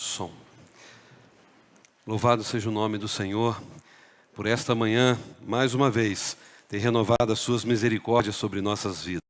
Som. Louvado seja o nome do Senhor, por esta manhã, mais uma vez, ter renovado as suas misericórdias sobre nossas vidas.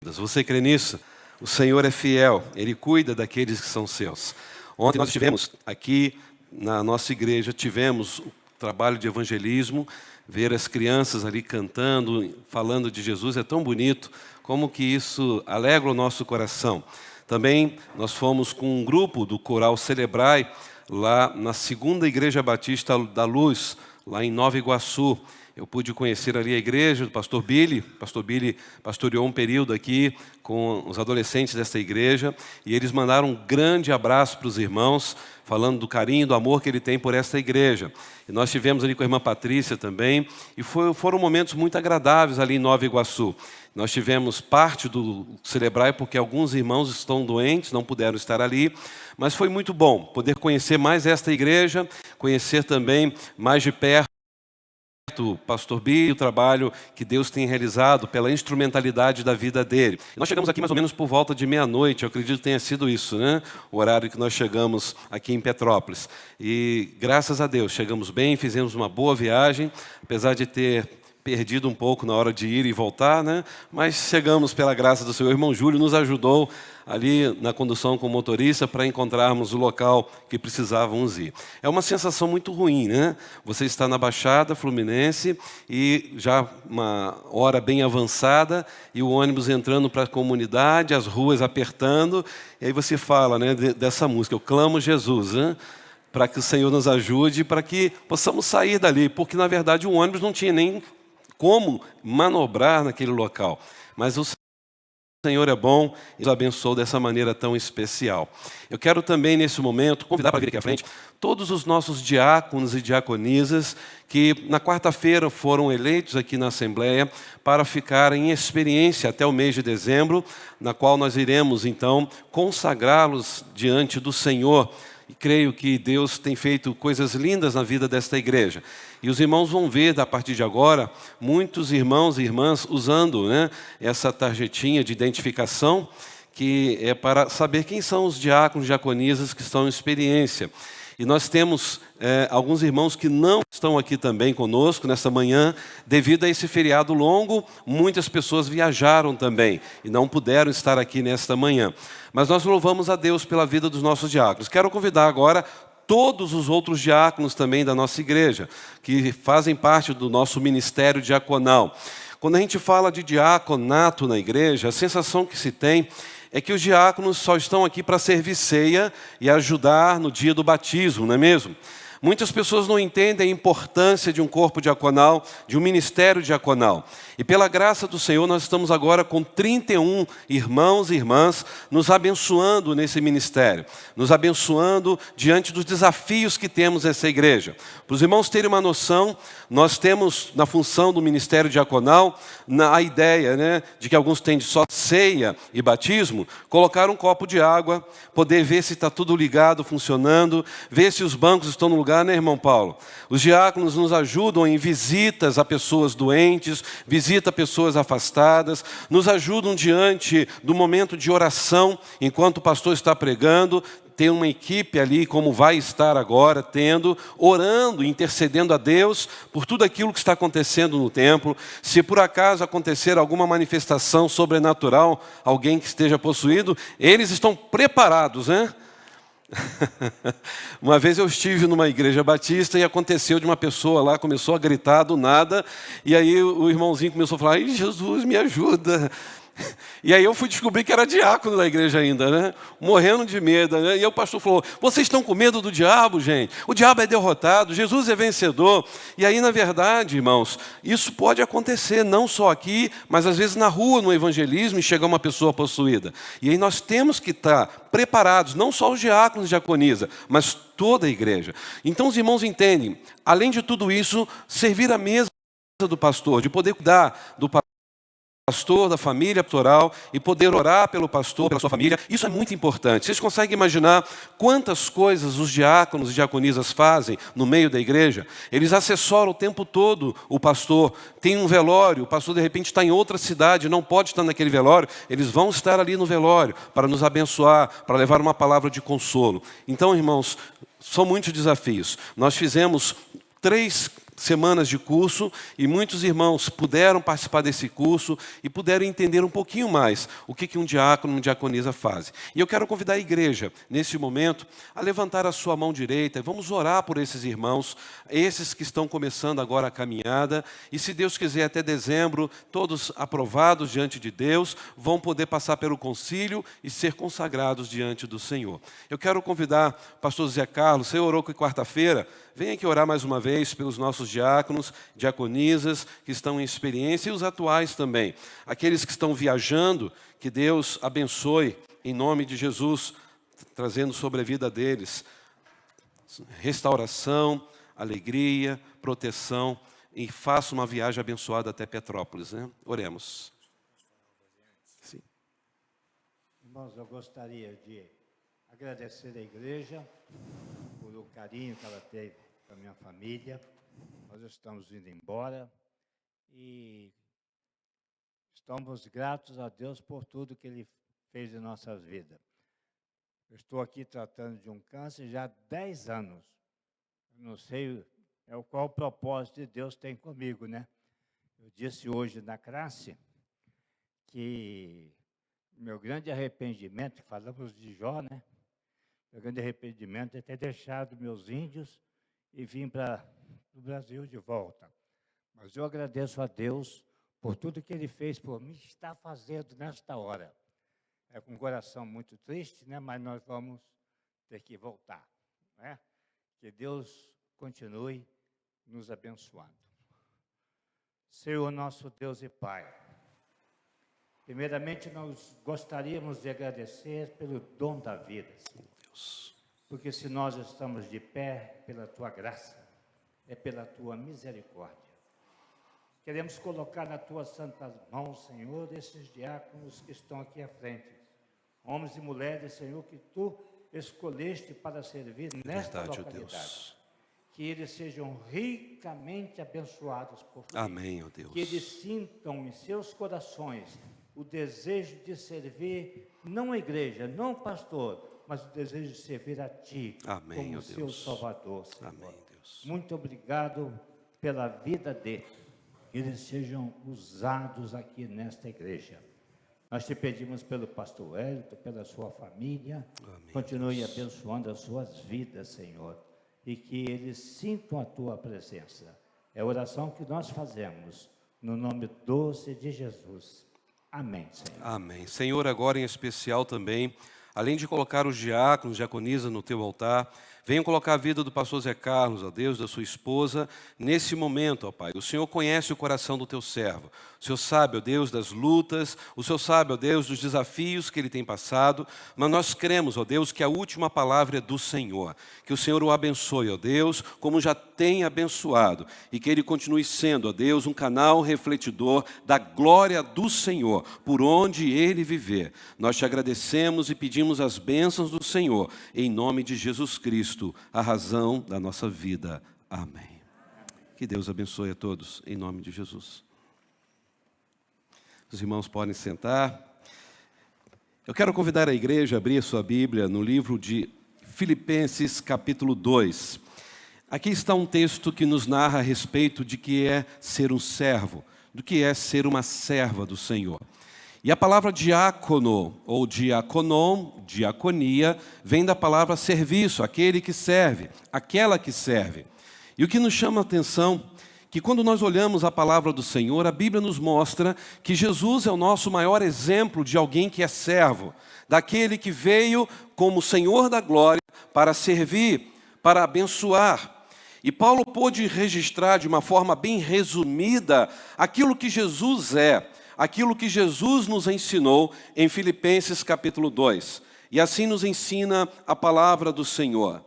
Você crê nisso? O Senhor é fiel, Ele cuida daqueles que são seus. Ontem nós estivemos aqui na nossa igreja, tivemos o trabalho de evangelismo, ver as crianças ali cantando, falando de Jesus, é tão bonito, como que isso alegra o nosso coração. Também nós fomos com um grupo do Coral Celebrai, lá na segunda Igreja Batista da Luz, lá em Nova Iguaçu. Eu pude conhecer ali a igreja do pastor Billy. O pastor Billy pastoreou um período aqui com os adolescentes dessa igreja. E eles mandaram um grande abraço para os irmãos, falando do carinho, do amor que ele tem por essa igreja. E nós estivemos ali com a irmã Patrícia também. E foram momentos muito agradáveis ali em Nova Iguaçu. Nós tivemos parte do Celebrai porque alguns irmãos estão doentes, não puderam estar ali. Mas foi muito bom poder conhecer mais esta igreja, conhecer também mais de perto o pastor Bi, o trabalho que Deus tem realizado pela instrumentalidade da vida dele. Nós chegamos aqui mais ou menos por volta de meia-noite, eu acredito que tenha sido isso, né? O horário que nós chegamos aqui em Petrópolis. E graças a Deus, chegamos bem, fizemos uma boa viagem, apesar de ter perdido um pouco na hora de ir e voltar, né? Mas chegamos pela graça do Senhor. O irmão Júlio nos ajudou ali na condução com o motorista para encontrarmos o local que precisávamos ir. É uma sensação muito ruim, né? Você está na Baixada Fluminense e já uma hora bem avançada e o ônibus entrando para a comunidade, as ruas apertando, e aí você fala, né, dessa música, eu clamo Jesus, né? Para que o Senhor nos ajude, para que possamos sair dali, porque na verdade o ônibus não tinha nem como manobrar naquele local. Mas o Senhor é bom e nos abençoou dessa maneira tão especial. Eu quero também, nesse momento, convidar para vir aqui à frente todos os nossos diáconos e diaconisas que na quarta-feira foram eleitos aqui na Assembleia para ficarem em experiência até o mês de dezembro, na qual nós iremos, então, consagrá-los diante do Senhor. E creio que Deus tem feito coisas lindas na vida desta igreja. E os irmãos vão ver, a partir de agora, muitos irmãos e irmãs usando, né, essa tarjetinha de identificação, que é para saber quem são os diáconos e diaconisas que estão em experiência. E nós temos alguns irmãos que não estão aqui também conosco nessa manhã, devido a esse feriado longo, muitas pessoas viajaram também e não puderam estar aqui nesta manhã. Mas nós louvamos a Deus pela vida dos nossos diáconos. Quero convidar agora todos os outros diáconos também da nossa igreja, que fazem parte do nosso ministério diaconal. Quando a gente fala de diaconato na igreja, a sensação que se tem é que os diáconos só estão aqui para servir ceia e ajudar no dia do batismo, não é mesmo? Muitas pessoas não entendem a importância de um corpo diaconal, de um ministério diaconal. E pela graça do Senhor, nós estamos agora com 31 irmãos e irmãs nos abençoando nesse ministério, nos abençoando diante dos desafios que temos nessa igreja. Para os irmãos terem uma noção, nós temos na função do ministério diaconal a ideia, né, de que alguns têm de só ceia e batismo, colocar um copo de água, poder ver se está tudo ligado, funcionando, ver se os bancos estão no lugar, né, irmão Paulo? Os diáconos nos ajudam em visitas a pessoas doentes, visita a pessoas afastadas, nos ajudam diante do momento de oração, enquanto o pastor está pregando, tem uma equipe ali, como vai estar agora, orando, intercedendo a Deus por tudo aquilo que está acontecendo no templo. Se por acaso acontecer alguma manifestação sobrenatural, alguém que esteja possuído, eles estão preparados, né? Uma vez eu estive numa igreja batista e aconteceu de uma pessoa lá, começou a gritar do nada, e aí o irmãozinho começou a falar, ai, Jesus, me ajuda. E aí eu fui descobrir que era diácono da igreja ainda, né? Morrendo de medo, né? E aí o pastor falou, vocês estão com medo do diabo, gente? O diabo é derrotado, Jesus é vencedor. E aí, na verdade, irmãos, isso pode acontecer, não só aqui, mas às vezes na rua, no evangelismo, e chegar uma pessoa possuída. E aí nós temos que estar preparados, não só os diáconos e diaconisa, mas toda a igreja. Então os irmãos entendem, além de tudo isso, servir à mesa do pastor, de poder cuidar do pastor, pastor, da família pastoral, e poder orar pelo pastor, pela sua família. Isso é muito importante. Vocês conseguem imaginar quantas coisas os diáconos e diaconisas fazem no meio da igreja? Eles assessoram o tempo todo o pastor. Tem um velório, o pastor de repente está em outra cidade, não pode estar naquele velório. Eles vão estar ali no velório para nos abençoar, para levar uma palavra de consolo. Então, irmãos, são muitos desafios. Nós fizemos 3 semanas de curso e muitos irmãos puderam participar desse curso e puderam entender um pouquinho mais o que um diácono e uma diaconisa fazem. E eu quero convidar a igreja, nesse momento, a levantar a sua mão direita e vamos orar por esses irmãos, esses que estão começando agora a caminhada, e se Deus quiser até dezembro, todos aprovados diante de Deus, vão poder passar pelo concílio e ser consagrados diante do Senhor. Eu quero convidar o pastor Zé Carlos, você orou que quarta-feira, venha aqui orar mais uma vez pelos nossos diáconos, diaconisas que estão em experiência e os atuais também. Aqueles que estão viajando, que Deus abençoe em nome de Jesus, trazendo sobre a vida deles restauração, alegria, proteção e faça uma viagem abençoada até Petrópolis, né? Oremos. Sim. Irmãos, eu gostaria de agradecer à igreja por o carinho que ela teve com a minha família. Nós estamos indo embora e estamos gratos a Deus por tudo que Ele fez em nossas vidas. Eu estou aqui tratando de um câncer já há 10 anos. Eu não sei qual o propósito de Deus tem comigo, né? Eu disse hoje na classe que meu grande arrependimento, falamos de Jó, né? Meu grande arrependimento é ter deixado meus índios e vim para o Brasil de volta. Mas eu agradeço a Deus por tudo que Ele fez por mim e está fazendo nesta hora. É com um coração muito triste, né? Mas nós vamos ter que voltar, né? Que Deus continue nos abençoando. Senhor nosso Deus e Pai, primeiramente nós gostaríamos de agradecer pelo dom da vida, Senhor. Porque se nós estamos de pé pela Tua graça, é pela Tua misericórdia. Queremos colocar nas Tuas santas mãos, Senhor, esses diáconos que estão aqui à frente. Homens e mulheres, Senhor, que Tu escolheste para servir nesta localidade. Deus. Que eles sejam ricamente abençoados por Ti. Amém, ó Deus. Que eles sintam em seus corações o desejo de servir, não a igreja, não o pastor, mas o desejo de servir a Ti. Amém, como Deus. Seu Salvador, Senhor. Amém, Deus. Muito obrigado pela vida deles. Que eles sejam usados aqui nesta igreja. Nós Te pedimos pelo pastor Wellington, pela sua família. Amém, continue Deus. Abençoando as suas vidas, Senhor. E que eles sintam a Tua presença. É a oração que nós fazemos, no nome doce de Jesus. Amém, Senhor. Amém. Senhor, agora em especial também, além de colocar os diáconos, diaconisas no Teu altar, venham colocar a vida do pastor Zé Carlos, ó Deus, da sua esposa, nesse momento, ó Pai. O Senhor conhece o coração do Teu servo. O Senhor sabe, ó Deus, das lutas, o Senhor sabe, ó Deus, dos desafios que ele tem passado, mas nós cremos, ó Deus, que a última palavra é do Senhor. Que o Senhor o abençoe, ó Deus, como já tem abençoado, e que ele continue sendo, ó Deus, um canal refletidor da glória do Senhor, por onde ele viver. Nós Te agradecemos e pedimos as bênçãos do Senhor, em nome de Jesus Cristo, a razão da nossa vida. Amém. Que Deus abençoe a todos, em nome de Jesus. Os irmãos podem sentar. Eu quero convidar a igreja a abrir a sua Bíblia no livro de Filipenses, capítulo 2. Aqui está um texto que nos narra a respeito de que é ser um servo, do que é ser uma serva do Senhor. E a palavra diácono, ou diaconon, diaconia, vem da palavra serviço, aquele que serve, aquela que serve. E o que nos chama a atenção, que quando nós olhamos a palavra do Senhor, a Bíblia nos mostra que Jesus é o nosso maior exemplo de alguém que é servo, daquele que veio como Senhor da glória para servir, para abençoar. E Paulo pôde registrar de uma forma bem resumida aquilo que Jesus é, aquilo que Jesus nos ensinou em Filipenses capítulo 2. E assim nos ensina a palavra do Senhor.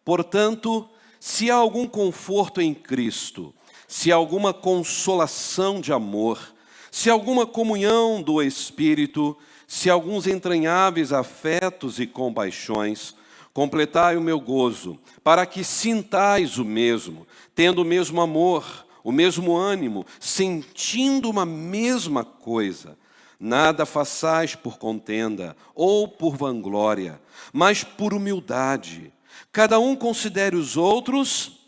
Portanto, se há algum conforto em Cristo, se há alguma consolação de amor, se alguma comunhão do Espírito, se alguns entranháveis afetos e compaixões, completai o meu gozo, para que sintais o mesmo, tendo o mesmo amor, o mesmo ânimo, sentindo uma mesma coisa. Nada façais por contenda ou por vanglória, mas por humildade. Cada um considere os outros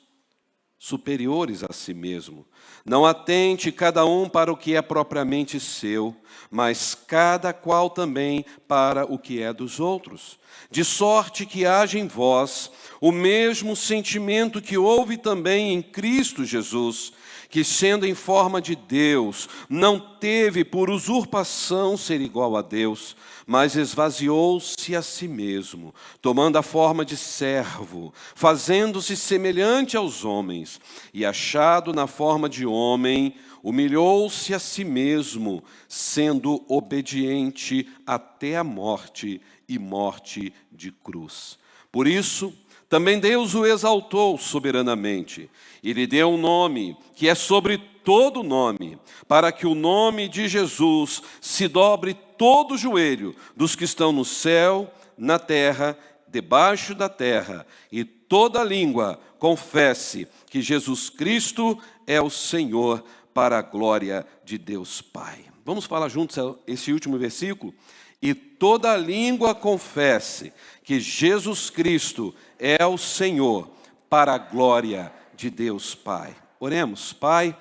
superiores a si mesmo. Não atente cada um para o que é propriamente seu, mas cada qual também para o que é dos outros. De sorte que haja em vós o mesmo sentimento que houve também em Cristo Jesus, que, sendo em forma de Deus, não teve por usurpação ser igual a Deus, mas esvaziou-se a si mesmo, tomando a forma de servo, fazendo-se semelhante aos homens, e achado na forma de homem, humilhou-se a si mesmo, sendo obediente até a morte e morte de cruz. Por isso, também Deus o exaltou soberanamente, e lhe deu um nome que é sobre todo nome, para que o nome de Jesus se dobre todo o joelho dos que estão no céu, na terra, debaixo da terra, e toda língua confesse que Jesus Cristo é o Senhor, para a glória de Deus Pai. Vamos falar juntos esse último versículo? E toda língua confesse que Jesus Cristo é o Senhor, para a glória de Deus Pai. Oremos. Pai,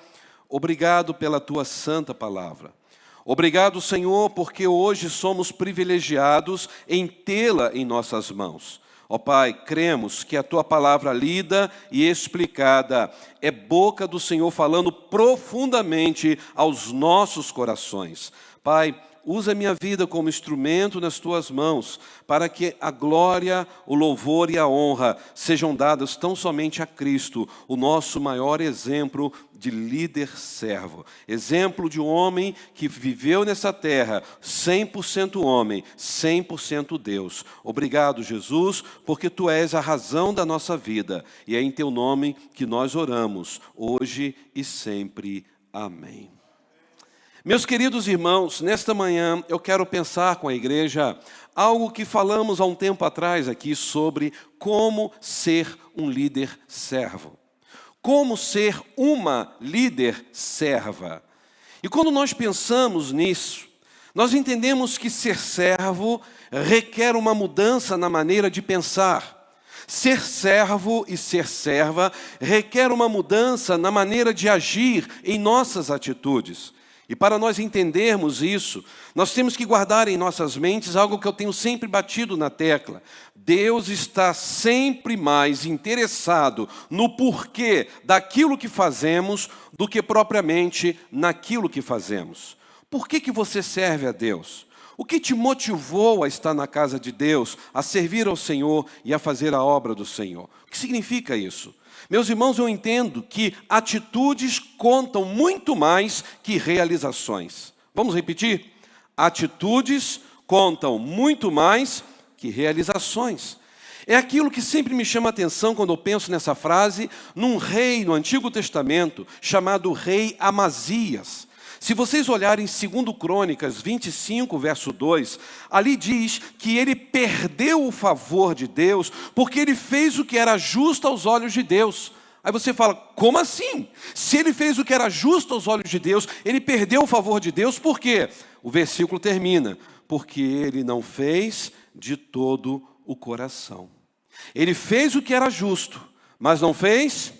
obrigado pela Tua santa palavra. Obrigado, Senhor, porque hoje somos privilegiados em tê-la em nossas mãos. Ó Pai, cremos que a Tua palavra lida e explicada é boca do Senhor falando profundamente aos nossos corações. Pai, usa minha vida como instrumento nas Tuas mãos, para que a glória, o louvor e a honra sejam dados tão somente a Cristo, o nosso maior exemplo de líder servo. Exemplo de um homem que viveu nessa terra, 100% homem, 100% Deus. Obrigado, Jesus, porque Tu és a razão da nossa vida, e é em Teu nome que nós oramos, hoje e sempre. Amém. Meus queridos irmãos, nesta manhã eu quero pensar com a igreja algo que falamos há um tempo atrás aqui sobre como ser um líder servo. Como ser uma líder serva. E quando nós pensamos nisso, nós entendemos que ser servo requer uma mudança na maneira de pensar. Ser servo e ser serva requer uma mudança na maneira de agir em nossas atitudes. E para nós entendermos isso, nós temos que guardar em nossas mentes algo que eu tenho sempre batido na tecla. Deus está sempre mais interessado no porquê daquilo que fazemos do que propriamente naquilo que fazemos. Por que você serve a Deus? O que te motivou a estar na casa de Deus, a servir ao Senhor e a fazer a obra do Senhor? O que significa isso? Meus irmãos, eu entendo que atitudes contam muito mais que realizações. Vamos repetir? Atitudes contam muito mais que realizações. É aquilo que sempre me chama a atenção quando eu penso nessa frase, num rei no Antigo Testamento, chamado rei Amazias. Se vocês olharem em 2 Crônicas 25, verso 2, ali diz que ele perdeu o favor de Deus porque ele fez o que era justo aos olhos de Deus. Aí você fala, como assim? Se ele fez o que era justo aos olhos de Deus, ele perdeu o favor de Deus, por quê? O versículo termina, porque ele não fez de todo o coração. Ele fez o que era justo, mas não fez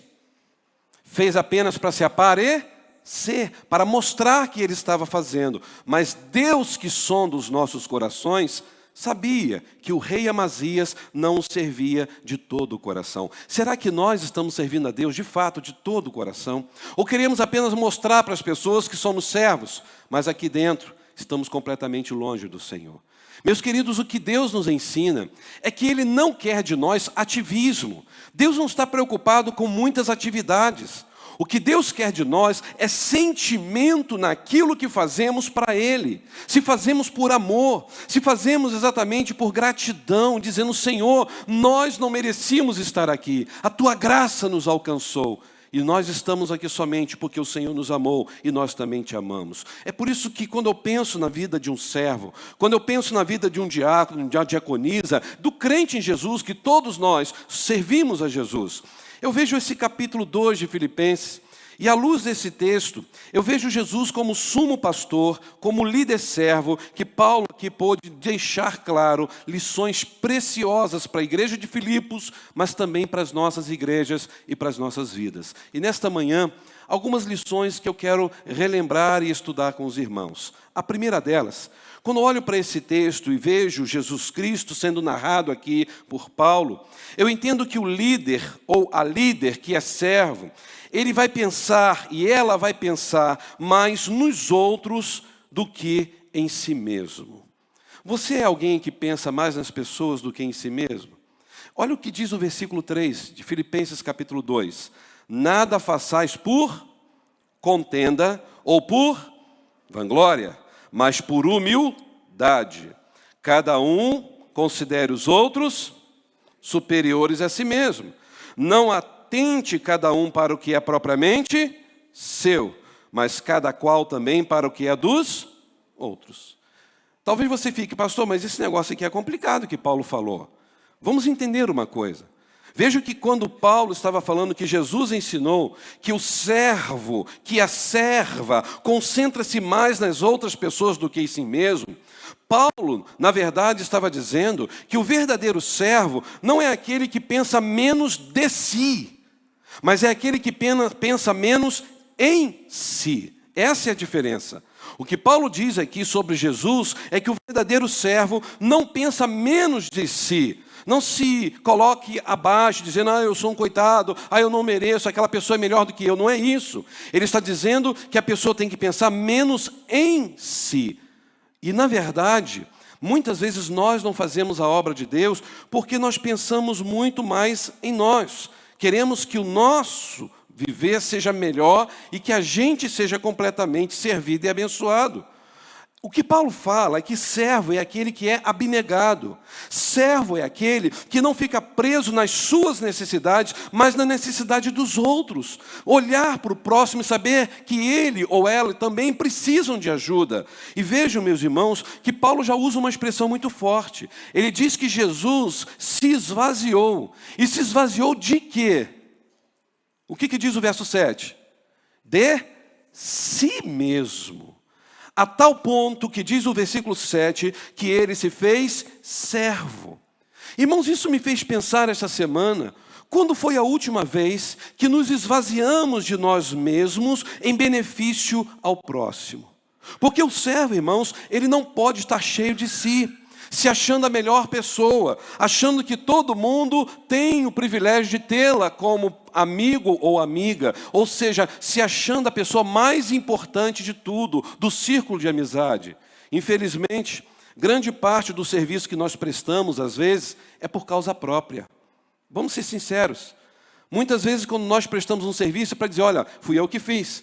apenas para se aparecer, para mostrar que ele estava fazendo. Mas Deus, que sonda os nossos corações, sabia que o rei Amazias não o servia de todo o coração. Será que nós estamos servindo a Deus de fato de todo o coração? Ou queremos apenas mostrar para as pessoas que somos servos, mas aqui dentro estamos completamente longe do Senhor? Meus queridos, o que Deus nos ensina é que Ele não quer de nós ativismo. Deus não está preocupado com muitas atividades. O que Deus quer de nós é sentimento naquilo que fazemos para Ele. Se fazemos por amor, se fazemos exatamente por gratidão, dizendo, Senhor, nós não merecíamos estar aqui, a Tua graça nos alcançou. E nós estamos aqui somente porque o Senhor nos amou e nós também te amamos. É por isso que quando eu penso na vida de um servo, quando eu penso na vida de um diácono, de uma diaconisa, do crente em Jesus, que todos nós servimos a Jesus, eu vejo esse capítulo 2 de Filipenses, e à luz desse texto, eu vejo Jesus como sumo pastor, como líder servo, que Paulo aqui pôde deixar claro lições preciosas para a igreja de Filipos, mas também para as nossas igrejas e para as nossas vidas. E nesta manhã, algumas lições que eu quero relembrar e estudar com os irmãos. A primeira delas, quando olho para esse texto e vejo Jesus Cristo sendo narrado aqui por Paulo, eu entendo que o líder ou a líder que é servo, ele vai pensar e ela vai pensar mais nos outros do que em si mesmo. Você é alguém que pensa mais nas pessoas do que em si mesmo? Olha o que diz o versículo 3 de Filipenses capítulo 2. Nada façais por contenda ou por vanglória, mas por humildade. Cada um considere os outros superiores a si mesmo. Não atente cada um para o que é propriamente seu, mas cada qual também para o que é dos outros. Talvez você fique, pastor, mas esse negócio aqui é complicado que Paulo falou. Vamos entender uma coisa. Veja que quando Paulo estava falando que Jesus ensinou que o servo, que a serva, concentra-se mais nas outras pessoas do que em si mesmo, Paulo, na verdade, estava dizendo que o verdadeiro servo não é aquele que pensa menos de si, mas é aquele que pensa menos em si. Essa é a diferença. O que Paulo diz aqui sobre Jesus é que o verdadeiro servo não pensa menos de si. Não se coloque abaixo, dizendo, eu sou um coitado, eu não mereço, aquela pessoa é melhor do que eu. Não é isso. Ele está dizendo que a pessoa tem que pensar menos em si. E, na verdade, muitas vezes nós não fazemos a obra de Deus porque nós pensamos muito mais em nós. Queremos que o nosso viver seja melhor e que a gente seja completamente servido e abençoado. O que Paulo fala é que servo é aquele que é abnegado. Servo é aquele que não fica preso nas suas necessidades, mas na necessidade dos outros. Olhar para o próximo e saber que ele ou ela também precisam de ajuda. E vejam, meus irmãos, que Paulo já usa uma expressão muito forte. Ele diz que Jesus se esvaziou. E se esvaziou de quê? O que diz o verso 7? De si mesmo. A tal ponto que diz o versículo 7, que ele se fez servo. Irmãos, isso me fez pensar essa semana, quando foi a última vez que nos esvaziamos de nós mesmos em benefício ao próximo? Porque o servo, irmãos, ele não pode estar cheio de si, se achando a melhor pessoa, achando que todo mundo tem o privilégio de tê-la como amigo ou amiga, ou seja, se achando a pessoa mais importante de tudo, do círculo de amizade. Infelizmente, grande parte do serviço que nós prestamos, às vezes, é por causa própria. Vamos ser sinceros. Muitas vezes, quando nós prestamos um serviço, é para dizer, olha, fui eu que fiz.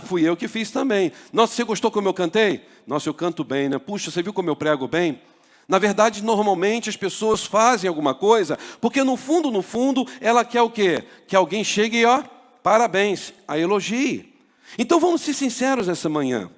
Fui eu que fiz também. Nossa, você gostou como eu cantei? Nossa, eu canto bem, né? Puxa, você viu como eu prego bem? Na verdade, normalmente as pessoas fazem alguma coisa porque no fundo, ela quer o quê? Que alguém chegue e, parabéns, a elogie. Então vamos ser sinceros nessa manhã.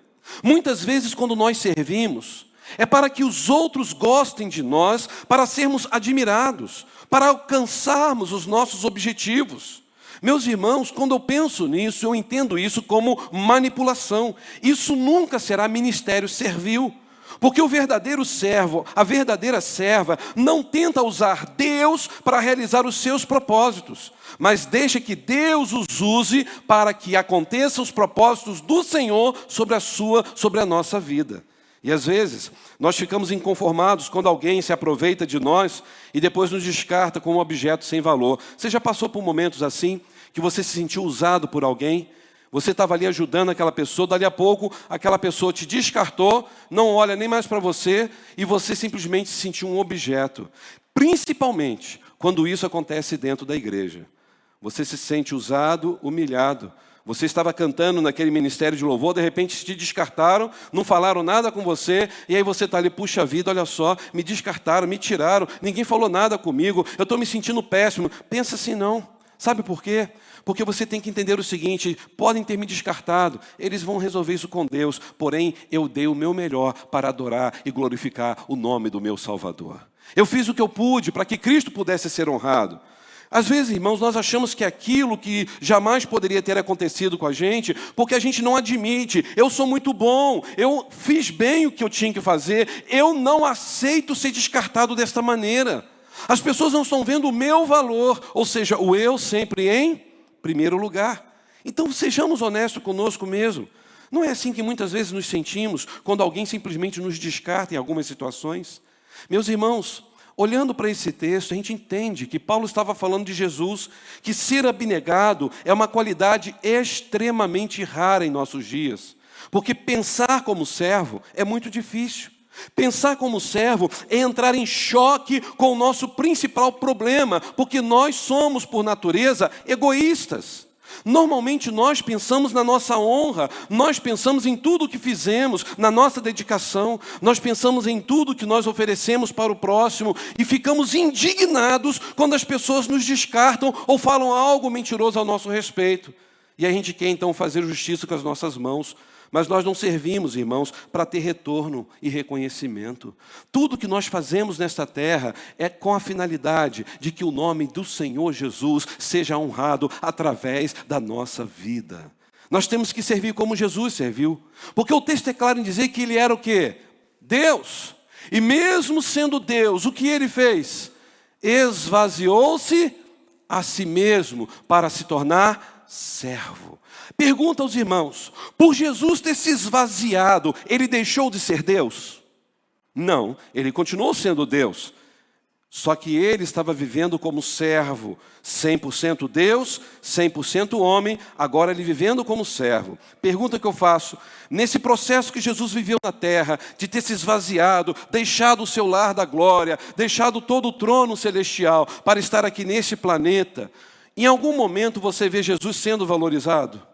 Muitas vezes quando nós servimos, é para que os outros gostem de nós, para sermos admirados, para alcançarmos os nossos objetivos. Meus irmãos, quando eu penso nisso, eu entendo isso como manipulação. Isso nunca será ministério servil. Porque o verdadeiro servo, a verdadeira serva, não tenta usar Deus para realizar os seus propósitos, mas deixa que Deus os use para que aconteçam os propósitos do Senhor sobre a nossa vida. E às vezes, nós ficamos inconformados quando alguém se aproveita de nós e depois nos descarta como um objeto sem valor. Você já passou por momentos assim, que você se sentiu usado por alguém? Você estava ali ajudando aquela pessoa, dali a pouco aquela pessoa te descartou, não olha nem mais para você e você simplesmente se sentiu um objeto. Principalmente quando isso acontece dentro da igreja. Você se sente usado, humilhado. Você estava cantando naquele ministério de louvor, de repente te descartaram, não falaram nada com você, e aí você está ali, puxa vida, olha só, me descartaram, me tiraram, ninguém falou nada comigo, eu estou me sentindo péssimo. Pensa assim, não. Sabe por quê? Porque você tem que entender o seguinte: podem ter me descartado, eles vão resolver isso com Deus, porém eu dei o meu melhor para adorar e glorificar o nome do meu Salvador. Eu fiz o que eu pude para que Cristo pudesse ser honrado. Às vezes, irmãos, nós achamos que aquilo que jamais poderia ter acontecido com a gente, porque a gente não admite: eu sou muito bom, eu fiz bem o que eu tinha que fazer, eu não aceito ser descartado desta maneira. As pessoas não estão vendo o meu valor, ou seja, o eu sempre em primeiro lugar. Então sejamos honestos conosco mesmo. Não é assim que muitas vezes nos sentimos quando alguém simplesmente nos descarta em algumas situações? Meus irmãos, olhando para esse texto, a gente entende que Paulo estava falando de Jesus, que ser abnegado é uma qualidade extremamente rara em nossos dias, porque pensar como servo é muito difícil. Pensar como servo é entrar em choque com o nosso principal problema, porque nós somos, por natureza, egoístas. Normalmente nós pensamos na nossa honra, nós pensamos em tudo o que fizemos, na nossa dedicação, nós pensamos em tudo que nós oferecemos para o próximo e ficamos indignados quando as pessoas nos descartam ou falam algo mentiroso ao nosso respeito. E a gente quer então fazer justiça com as nossas mãos. Mas nós não servimos, irmãos, para ter retorno e reconhecimento. Tudo que nós fazemos nesta terra é com a finalidade de que o nome do Senhor Jesus seja honrado através da nossa vida. Nós temos que servir como Jesus serviu, porque o texto é claro em dizer que ele era o quê? Deus. E mesmo sendo Deus, o que ele fez? Esvaziou-se a si mesmo para se tornar servo. Pergunta aos irmãos: por Jesus ter se esvaziado, ele deixou de ser Deus? Não, ele continuou sendo Deus. Só que ele estava vivendo como servo, 100% Deus, 100% homem, agora ele vivendo como servo. Pergunta que eu faço: nesse processo que Jesus viveu na terra, de ter se esvaziado, deixado o seu lar da glória, deixado todo o trono celestial para estar aqui nesse planeta, em algum momento você vê Jesus sendo valorizado?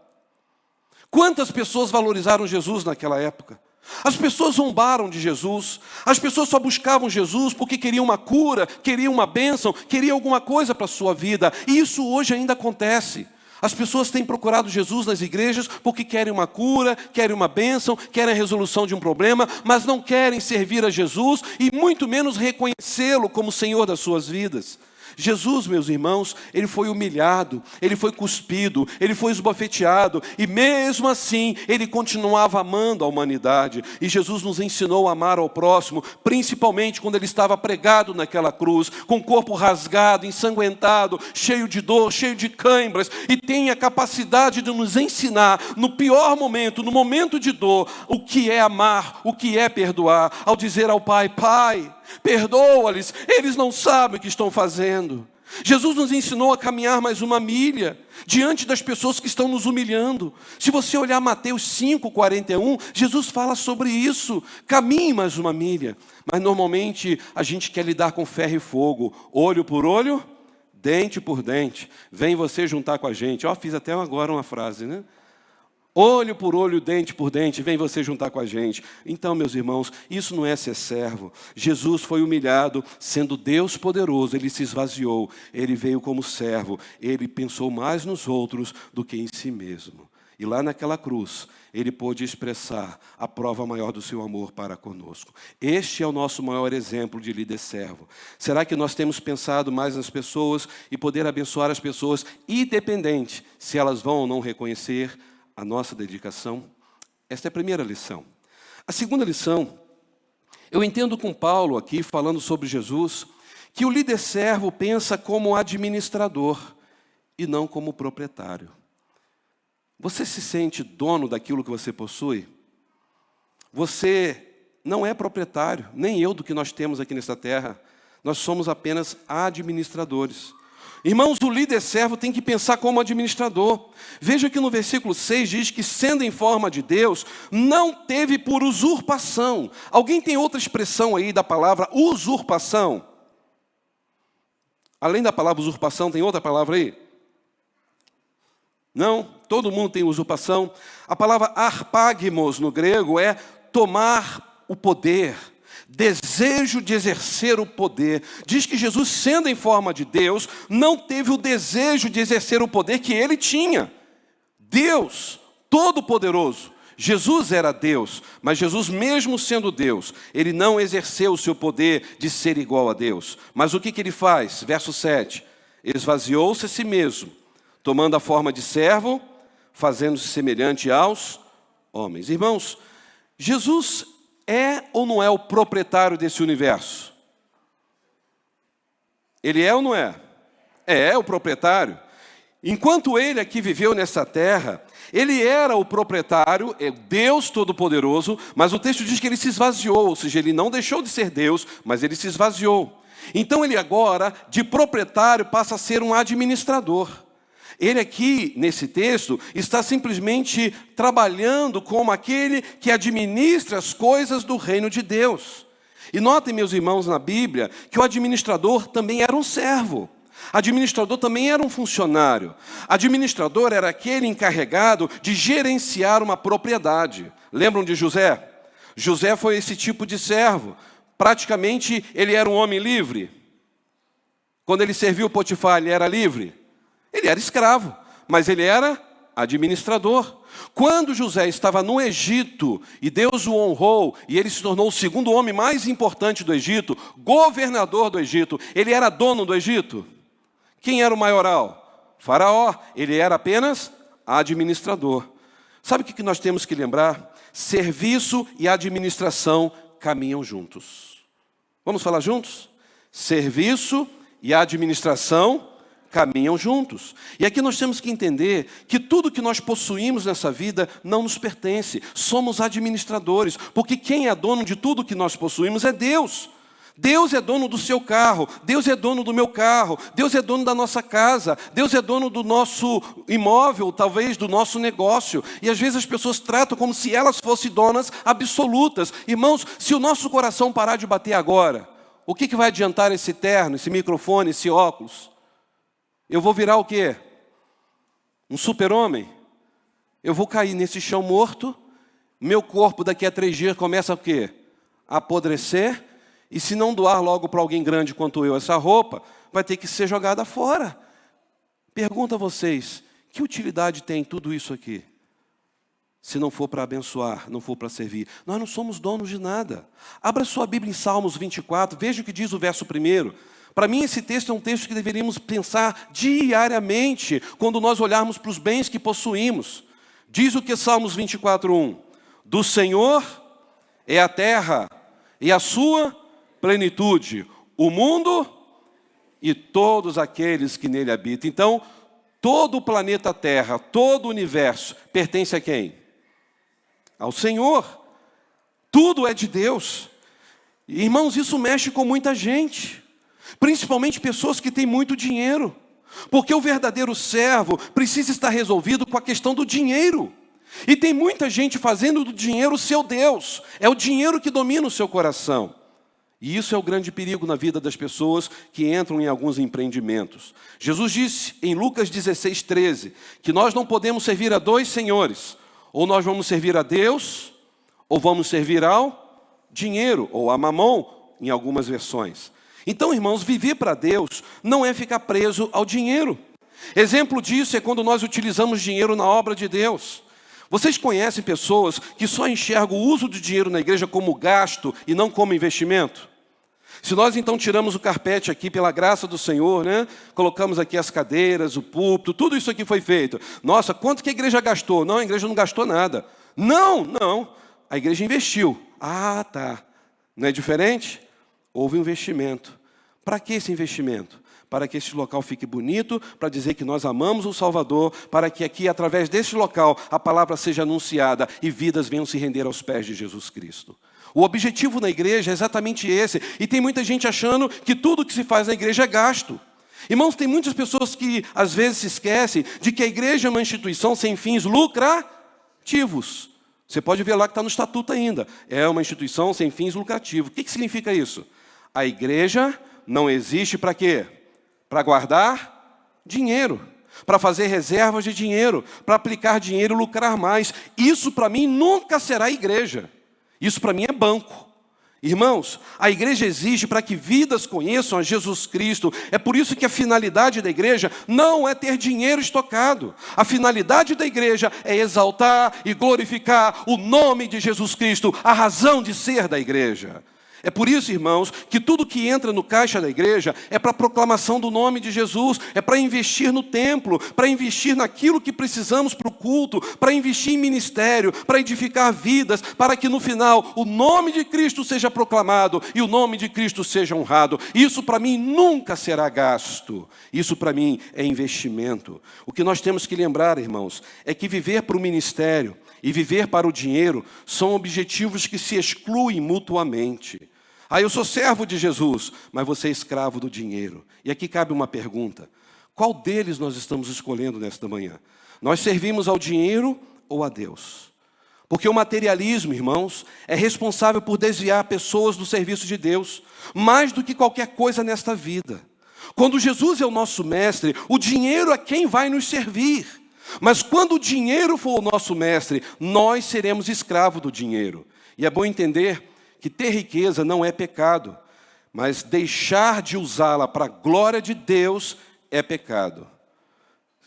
Quantas pessoas valorizaram Jesus naquela época? As pessoas zombaram de Jesus, as pessoas só buscavam Jesus porque queriam uma cura, queriam uma bênção, queriam alguma coisa para a sua vida. E isso hoje ainda acontece. As pessoas têm procurado Jesus nas igrejas porque querem uma cura, querem uma bênção, querem a resolução de um problema, mas não querem servir a Jesus e muito menos reconhecê-lo como Senhor das suas vidas. Jesus, meus irmãos, ele foi humilhado, ele foi cuspido, ele foi esbofeteado, e mesmo assim, ele continuava amando a humanidade. E Jesus nos ensinou a amar ao próximo, principalmente quando ele estava pregado naquela cruz, com o corpo rasgado, ensanguentado, cheio de dor, cheio de cãibras, e tem a capacidade de nos ensinar, no pior momento, no momento de dor, o que é amar, o que é perdoar, ao dizer ao Pai: Pai, perdoa-lhes, eles não sabem o que estão fazendo. Jesus nos ensinou a caminhar mais uma milha diante das pessoas que estão nos humilhando. Se você olhar Mateus 5:41, Jesus fala sobre isso: caminhe mais uma milha. Mas normalmente a gente quer lidar com ferro e fogo, olho por olho, dente por dente. Vem você juntar com a gente. Fiz até agora uma frase, né? Olho por olho, dente por dente, vem você juntar com a gente. Então, meus irmãos, isso não é ser servo. Jesus foi humilhado, sendo Deus poderoso, ele se esvaziou, ele veio como servo, ele pensou mais nos outros do que em si mesmo. E lá naquela cruz, ele pôde expressar a prova maior do seu amor para conosco. Este é o nosso maior exemplo de líder servo. Será que nós temos pensado mais nas pessoas e poder abençoar as pessoas, independente se elas vão ou não reconhecer a nossa dedicação? Esta é a primeira lição. A segunda lição, eu entendo com Paulo aqui, falando sobre Jesus, que o líder servo pensa como administrador e não como proprietário. Você se sente dono daquilo que você possui? Você não é proprietário, nem eu, do que nós temos aqui nesta terra. Nós somos apenas administradores. Irmãos, o líder servo tem que pensar como administrador. Veja que no versículo 6 diz que, sendo em forma de Deus, não teve por usurpação. Alguém tem outra expressão aí da palavra usurpação? Além da palavra usurpação, tem outra palavra aí? Não? Todo mundo tem usurpação. A palavra arpagmos no grego é tomar o poder, Desejo de exercer o poder. Diz que Jesus, sendo em forma de Deus, não teve o desejo de exercer o poder que ele tinha. Deus, todo-poderoso. Jesus era Deus, mas Jesus, mesmo sendo Deus, ele não exerceu o seu poder de ser igual a Deus. Mas o que ele faz? Verso 7. Esvaziou-se a si mesmo, tomando a forma de servo, fazendo-se semelhante aos homens. Irmãos, Jesus é ou não é o proprietário desse universo? Ele é ou não é? É o proprietário. Enquanto ele aqui viveu nessa terra, ele era o proprietário, é Deus Todo-Poderoso, mas o texto diz que ele se esvaziou, ou seja, ele não deixou de ser Deus, mas ele se esvaziou. Então ele agora, de proprietário, passa a ser um administrador. Ele aqui, nesse texto, está simplesmente trabalhando como aquele que administra as coisas do reino de Deus. E notem, meus irmãos, na Bíblia, que o administrador também era um servo. Administrador também era um funcionário. Administrador era aquele encarregado de gerenciar uma propriedade. Lembram de José? José foi esse tipo de servo. Praticamente, ele era um homem livre. Quando ele serviu Potifar, ele era livre? Ele era escravo, mas ele era administrador. Quando José estava no Egito, e Deus o honrou, e ele se tornou o segundo homem mais importante do Egito, governador do Egito, ele era dono do Egito? Quem era o maioral? Faraó. Ele era apenas administrador. Sabe o que nós temos que lembrar? Serviço e administração caminham juntos. Vamos falar juntos? Serviço e administração caminham juntos. E aqui nós temos que entender que tudo que nós possuímos nessa vida não nos pertence. Somos administradores, porque quem é dono de tudo que nós possuímos é Deus. Deus é dono do seu carro, Deus é dono do meu carro, Deus é dono da nossa casa, Deus é dono do nosso imóvel, talvez do nosso negócio. E às vezes as pessoas tratam como se elas fossem donas absolutas. Irmãos, se o nosso coração parar de bater agora, o que vai adiantar esse terno, esse microfone, esse óculos? Eu vou virar o quê? Um super-homem? Eu vou cair nesse chão morto, meu corpo daqui a 3 dias começa o quê? A apodrecer. E se não doar logo para alguém grande quanto eu essa roupa, vai ter que ser jogada fora. Pergunto a vocês, que utilidade tem tudo isso aqui? Se não for para abençoar, não for para servir. Nós não somos donos de nada. Abra sua Bíblia em Salmos 24, veja o que diz o verso 1. Para mim esse texto é um texto que deveríamos pensar diariamente, quando nós olharmos para os bens que possuímos. Diz o que Salmos 24:1. Do Senhor é a terra e a sua plenitude, o mundo e todos aqueles que nele habitam. Então, todo o planeta Terra, todo o universo, pertence a quem? Ao Senhor. Tudo é de Deus. Irmãos, isso mexe com muita gente, principalmente pessoas que têm muito dinheiro, porque o verdadeiro servo precisa estar resolvido com a questão do dinheiro. E tem muita gente fazendo do dinheiro o seu Deus. É o dinheiro que domina o seu coração. E isso é o grande perigo na vida das pessoas que entram em alguns empreendimentos. Jesus disse em Lucas 16:13, que nós não podemos servir a 2 senhores. Ou nós vamos servir a Deus, ou vamos servir ao dinheiro, ou a mamon, em algumas versões. Então, irmãos, viver para Deus não é ficar preso ao dinheiro. Exemplo disso é quando nós utilizamos dinheiro na obra de Deus. Vocês conhecem pessoas que só enxergam o uso do dinheiro na igreja como gasto e não como investimento? Se nós então tiramos o carpete aqui pela graça do Senhor, né? Colocamos aqui as cadeiras, o púlpito, tudo isso aqui foi feito. Nossa, quanto que a igreja gastou? Não, a igreja não gastou nada. Não, a igreja investiu. Ah, tá. Não é diferente? Houve um investimento. Para que esse investimento? Para que este local fique bonito, para dizer que nós amamos o Salvador, para que aqui, através deste local, a palavra seja anunciada e vidas venham se render aos pés de Jesus Cristo. O objetivo na igreja é exatamente esse. E tem muita gente achando que tudo que se faz na igreja é gasto. Irmãos, tem muitas pessoas que às vezes se esquecem de que a igreja é uma instituição sem fins lucrativos. Você pode ver lá que está no estatuto ainda. É uma instituição sem fins lucrativos. O que significa isso? A igreja não existe para quê? Para guardar dinheiro, para fazer reservas de dinheiro, para aplicar dinheiro e lucrar mais. Isso para mim nunca será igreja. Isso para mim é banco. Irmãos, a igreja existe para que vidas conheçam a Jesus Cristo. É por isso que a finalidade da igreja não é ter dinheiro estocado. A finalidade da igreja é exaltar e glorificar o nome de Jesus Cristo, a razão de ser da igreja. É por isso, irmãos, que tudo que entra no caixa da igreja é para a proclamação do nome de Jesus, é para investir no templo, para investir naquilo que precisamos para o culto, para investir em ministério, para edificar vidas, para que no final o nome de Cristo seja proclamado e o nome de Cristo seja honrado. Isso para mim nunca será gasto, isso para mim é investimento. O que nós temos que lembrar, irmãos, é que viver para o ministério e viver para o dinheiro são objetivos que se excluem mutuamente. Eu sou servo de Jesus, mas você é escravo do dinheiro. E aqui cabe uma pergunta: qual deles nós estamos escolhendo nesta manhã? Nós servimos ao dinheiro ou a Deus? Porque o materialismo, irmãos, é responsável por desviar pessoas do serviço de Deus, mais do que qualquer coisa nesta vida. Quando Jesus é o nosso mestre, o dinheiro é quem vai nos servir. Mas quando o dinheiro for o nosso mestre, nós seremos escravos do dinheiro. E é bom entender que ter riqueza não é pecado, mas deixar de usá-la para a glória de Deus é pecado.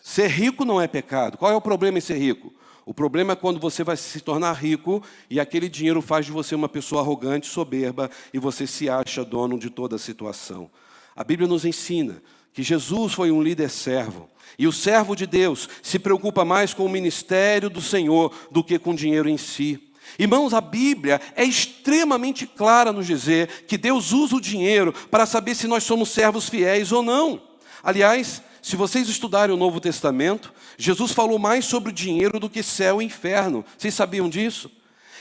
Ser rico não é pecado. Qual é o problema em ser rico? O problema é quando você vai se tornar rico e aquele dinheiro faz de você uma pessoa arrogante, soberba, e você se acha dono de toda a situação. A Bíblia nos ensina que Jesus foi um líder servo, e o servo de Deus se preocupa mais com o ministério do Senhor do que com o dinheiro em si. Irmãos, a Bíblia é extremamente clara nos dizer que Deus usa o dinheiro para saber se nós somos servos fiéis ou não. Aliás, se vocês estudarem o Novo Testamento, Jesus falou mais sobre o dinheiro do que céu e inferno. Vocês sabiam disso?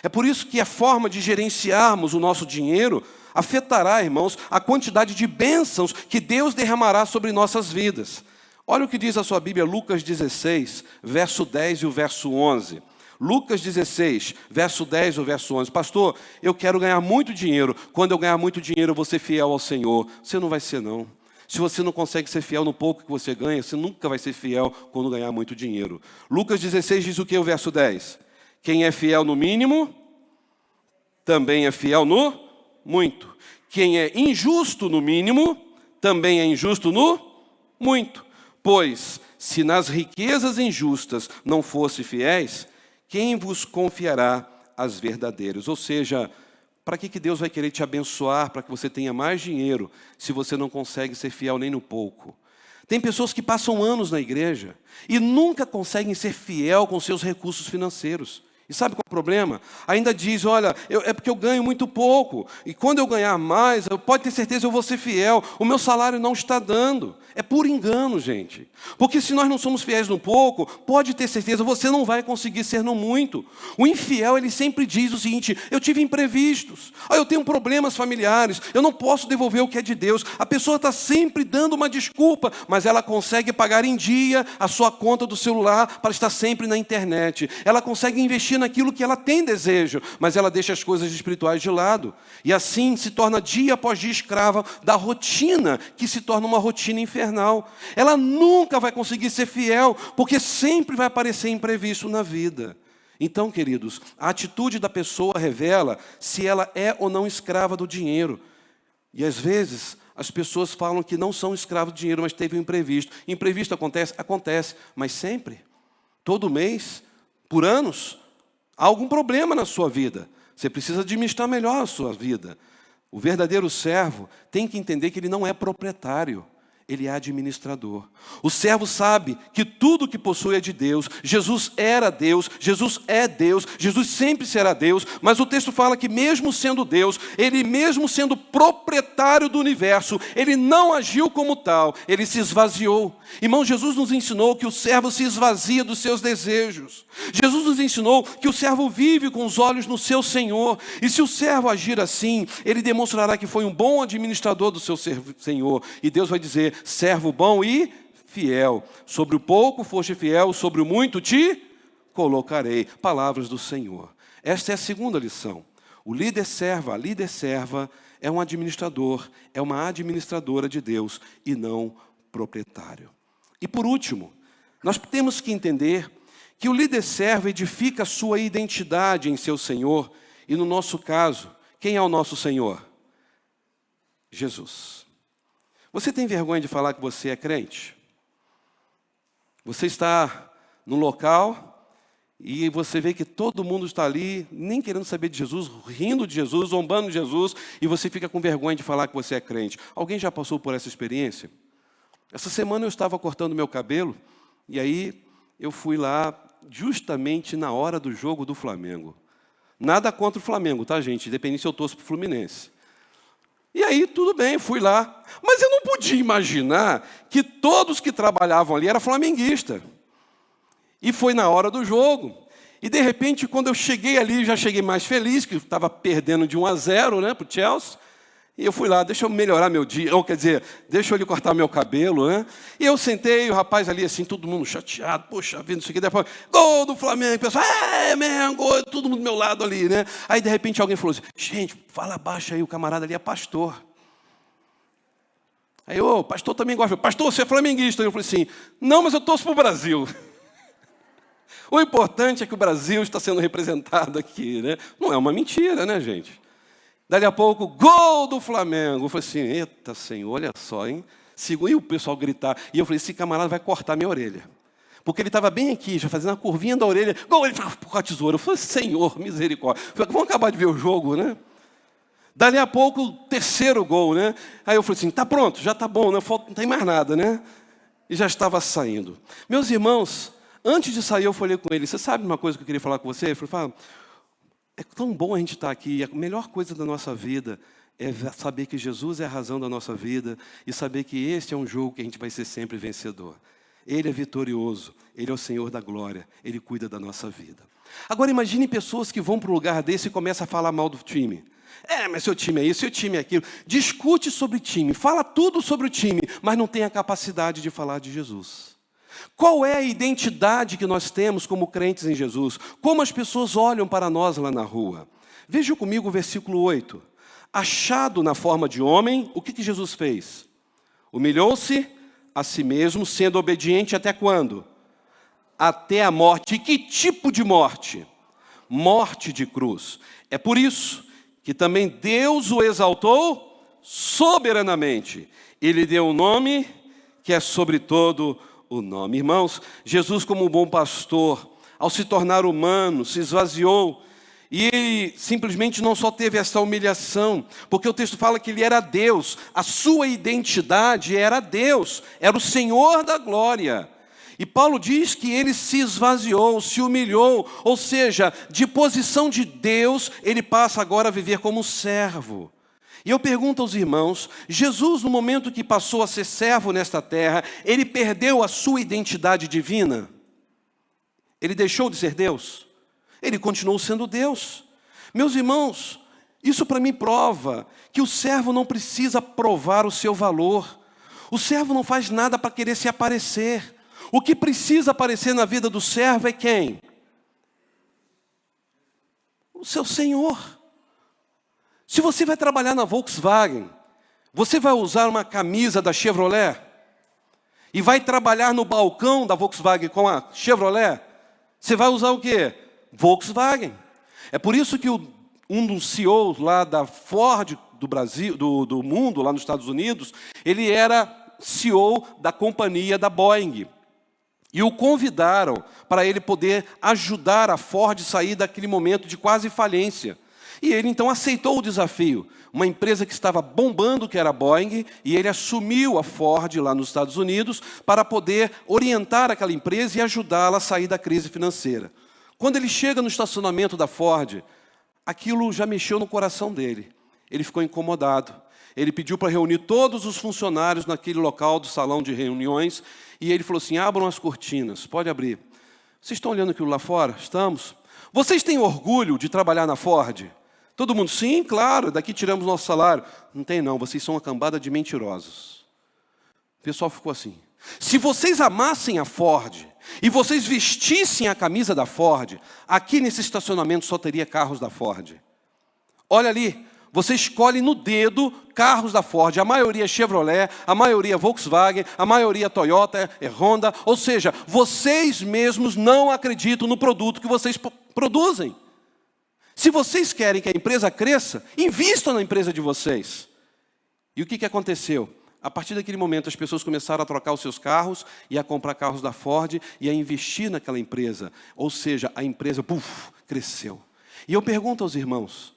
É por isso que a forma de gerenciarmos o nosso dinheiro afetará, irmãos, a quantidade de bênçãos que Deus derramará sobre nossas vidas. Olha o que diz a sua Bíblia, Lucas 16, verso 10 e o verso 11. Lucas 16, verso 10 ou verso 11. Pastor, eu quero ganhar muito dinheiro. Quando eu ganhar muito dinheiro, eu vou ser fiel ao Senhor. Você não vai ser, não. Se você não consegue ser fiel no pouco que você ganha, você nunca vai ser fiel quando ganhar muito dinheiro. Lucas 16 diz o que, o verso 10? Quem é fiel no mínimo, também é fiel no muito. Quem é injusto no mínimo, também é injusto no muito. Pois, se nas riquezas injustas não fosse fiéis, quem vos confiará as verdadeiras? Ou seja, para que Deus vai querer te abençoar, para que você tenha mais dinheiro, se você não consegue ser fiel nem no pouco? Tem pessoas que passam anos na igreja e nunca conseguem ser fiel com seus recursos financeiros. E sabe qual é o problema? Ainda diz, olha, é porque eu ganho muito pouco, e quando eu ganhar mais, pode ter certeza eu vou ser fiel, o meu salário não está dando. É puro engano, gente. Porque se nós não somos fiéis no pouco, pode ter certeza, você não vai conseguir ser no muito. O infiel, ele sempre diz o seguinte: eu tive imprevistos, eu tenho problemas familiares, eu não posso devolver o que é de Deus. A pessoa está sempre dando uma desculpa, mas ela consegue pagar em dia a sua conta do celular para estar sempre na internet. Ela consegue investir naquilo que ela tem desejo, mas ela deixa as coisas espirituais de lado. E assim se torna dia após dia escrava da rotina, que se torna uma rotina infernal. Ela nunca vai conseguir ser fiel, porque sempre vai aparecer imprevisto na vida. Então, queridos, a atitude da pessoa revela se ela é ou não escrava do dinheiro. E às vezes as pessoas falam que não são escravos do dinheiro, mas teve um imprevisto. Imprevisto acontece? Acontece, mas sempre, todo mês, por anos, há algum problema na sua vida. Você precisa administrar melhor a sua vida. O verdadeiro servo tem que entender que ele não é proprietário, ele é administrador. O servo sabe que tudo que possui é de Deus. Jesus era Deus, Jesus é Deus, Jesus sempre será Deus, mas o texto fala que mesmo sendo Deus, ele mesmo sendo proprietário do universo, ele não agiu como tal, ele se esvaziou. Irmão, Jesus nos ensinou que o servo se esvazia dos seus desejos. Jesus nos ensinou que o servo vive com os olhos no seu Senhor, e se o servo agir assim, ele demonstrará que foi um bom administrador do seu Senhor, e Deus vai dizer: servo bom e fiel, sobre o pouco foste fiel, sobre o muito te colocarei. Palavras do Senhor. Esta é a segunda lição. O líder serva, a líder serva é um administrador, é uma administradora de Deus e não proprietário. E por último, nós temos que entender que o líder servo edifica a sua identidade em seu Senhor, e no nosso caso, Quem é o nosso Senhor? Jesus. Você tem vergonha de falar que você é crente? Você está no local e você vê que todo mundo está ali, nem querendo saber de Jesus, rindo de Jesus, zombando de Jesus, e você fica com vergonha de falar que você é crente. Alguém já passou por essa experiência? Essa semana eu estava cortando meu cabelo, e aí eu fui lá justamente na hora do jogo do Flamengo. Nada contra o Flamengo, tá, gente? Independente se eu torço para o Fluminense. E aí, tudo bem, fui lá. Mas eu não podia imaginar que todos que trabalhavam ali eram flamenguistas. E foi na hora do jogo. E, de repente, quando eu cheguei ali, já cheguei mais feliz, que estava perdendo de 1-0, né, para o Chelsea. E eu fui lá, deixa eu melhorar meu dia, ou quer dizer, deixa eu ali cortar meu cabelo, né? E eu sentei, o rapaz ali assim, todo mundo chateado, poxa vida, isso aqui, depois, gol do Flamengo, o pessoal, Mengo, todo mundo do meu lado ali, né? Aí de repente alguém falou assim, gente, fala baixo aí, o camarada ali é pastor. Aí o pastor também gosta, pastor, você é flamenguista? Eu falei assim, não, mas eu torço para o Brasil. O importante é que o Brasil está sendo representado aqui, né? Não é uma mentira, né, gente? Dali a pouco, gol do Flamengo. Eu falei assim, eita, Senhor, olha só, hein? E o pessoal gritar. E eu falei, esse camarada vai cortar minha orelha. Porque ele estava bem aqui, já fazendo a curvinha da orelha. Gol, ele com a tesoura. Eu falei, Senhor, misericórdia. Eu falei, vamos acabar de ver o jogo, né? Dali a pouco, o terceiro gol, né? Aí eu falei assim, tá pronto, já tá bom, né? Não tem mais nada, né? E já estava saindo. Meus irmãos, antes de sair eu falei com ele, você sabe uma coisa que eu queria falar com você? Eu falei, fala, é tão bom a gente estar aqui, a melhor coisa da nossa vida é saber que Jesus é a razão da nossa vida e saber que este é um jogo que a gente vai ser sempre vencedor. Ele é vitorioso, Ele é o Senhor da glória, Ele cuida da nossa vida. Agora imagine pessoas que vão para um lugar desse e começam a falar mal do time. Mas seu time é isso, seu time é aquilo. Discute sobre time, fala tudo sobre o time, mas não tem a capacidade de falar de Jesus. Qual é a identidade que nós temos como crentes em Jesus? Como as pessoas olham para nós lá na rua? Veja comigo o versículo 8. Achado na forma de homem, o que Jesus fez? Humilhou-se a si mesmo, sendo obediente até quando? Até a morte. E que tipo de morte? Morte de cruz. É por isso que também Deus o exaltou soberanamente. Ele deu um nome que é sobre todo o nome. Irmãos, Jesus como um bom pastor, ao se tornar humano, se esvaziou, e ele simplesmente não só teve essa humilhação, porque o texto fala que ele era Deus, a sua identidade era Deus, era o Senhor da glória. E Paulo diz que ele se esvaziou, se humilhou, ou seja, de posição de Deus, ele passa agora a viver como servo. E eu pergunto aos irmãos, Jesus, no momento que passou a ser servo nesta terra, ele perdeu a sua identidade divina? Ele deixou de ser Deus? Ele continuou sendo Deus. Meus irmãos, isso para mim prova que o servo não precisa provar o seu valor. O servo não faz nada para querer se aparecer. O que precisa aparecer na vida do servo é quem? O seu Senhor. Se você vai trabalhar na Volkswagen, você vai usar uma camisa da Chevrolet e vai trabalhar no balcão da Volkswagen com a Chevrolet, você vai usar o quê? Volkswagen. É por isso que um dos CEOs lá da Ford do Brasil, do mundo, lá nos Estados Unidos, ele era CEO da companhia da Boeing. E o convidaram para ele poder ajudar a Ford a sair daquele momento de quase falência. E ele então aceitou o desafio. Uma empresa que estava bombando, que era a Boeing, e ele assumiu a Ford lá nos Estados Unidos para poder orientar aquela empresa e ajudá-la a sair da crise financeira. Quando ele chega no estacionamento da Ford, aquilo já mexeu no coração dele. Ele ficou incomodado. Ele pediu para reunir todos os funcionários naquele local do salão de reuniões, e ele falou assim, abram as cortinas, pode abrir. Vocês estão olhando aquilo lá fora? Estamos. Vocês têm orgulho de trabalhar na Ford? Todo mundo, sim, claro, daqui tiramos nosso salário. Não tem não, vocês são uma cambada de mentirosos. O pessoal ficou assim. Se vocês amassem a Ford e vocês vestissem a camisa da Ford, aqui nesse estacionamento só teria carros da Ford. Olha ali, você escolhe no dedo carros da Ford, a maioria é Chevrolet, a maioria é Volkswagen, a maioria é Toyota, é Honda, ou seja, vocês mesmos não acreditam no produto que vocês produzem. Se vocês querem que a empresa cresça, invistam na empresa de vocês. E o que aconteceu? A partir daquele momento, as pessoas começaram a trocar os seus carros e a comprar carros da Ford e a investir naquela empresa. Ou seja, a empresa cresceu. E eu pergunto aos irmãos,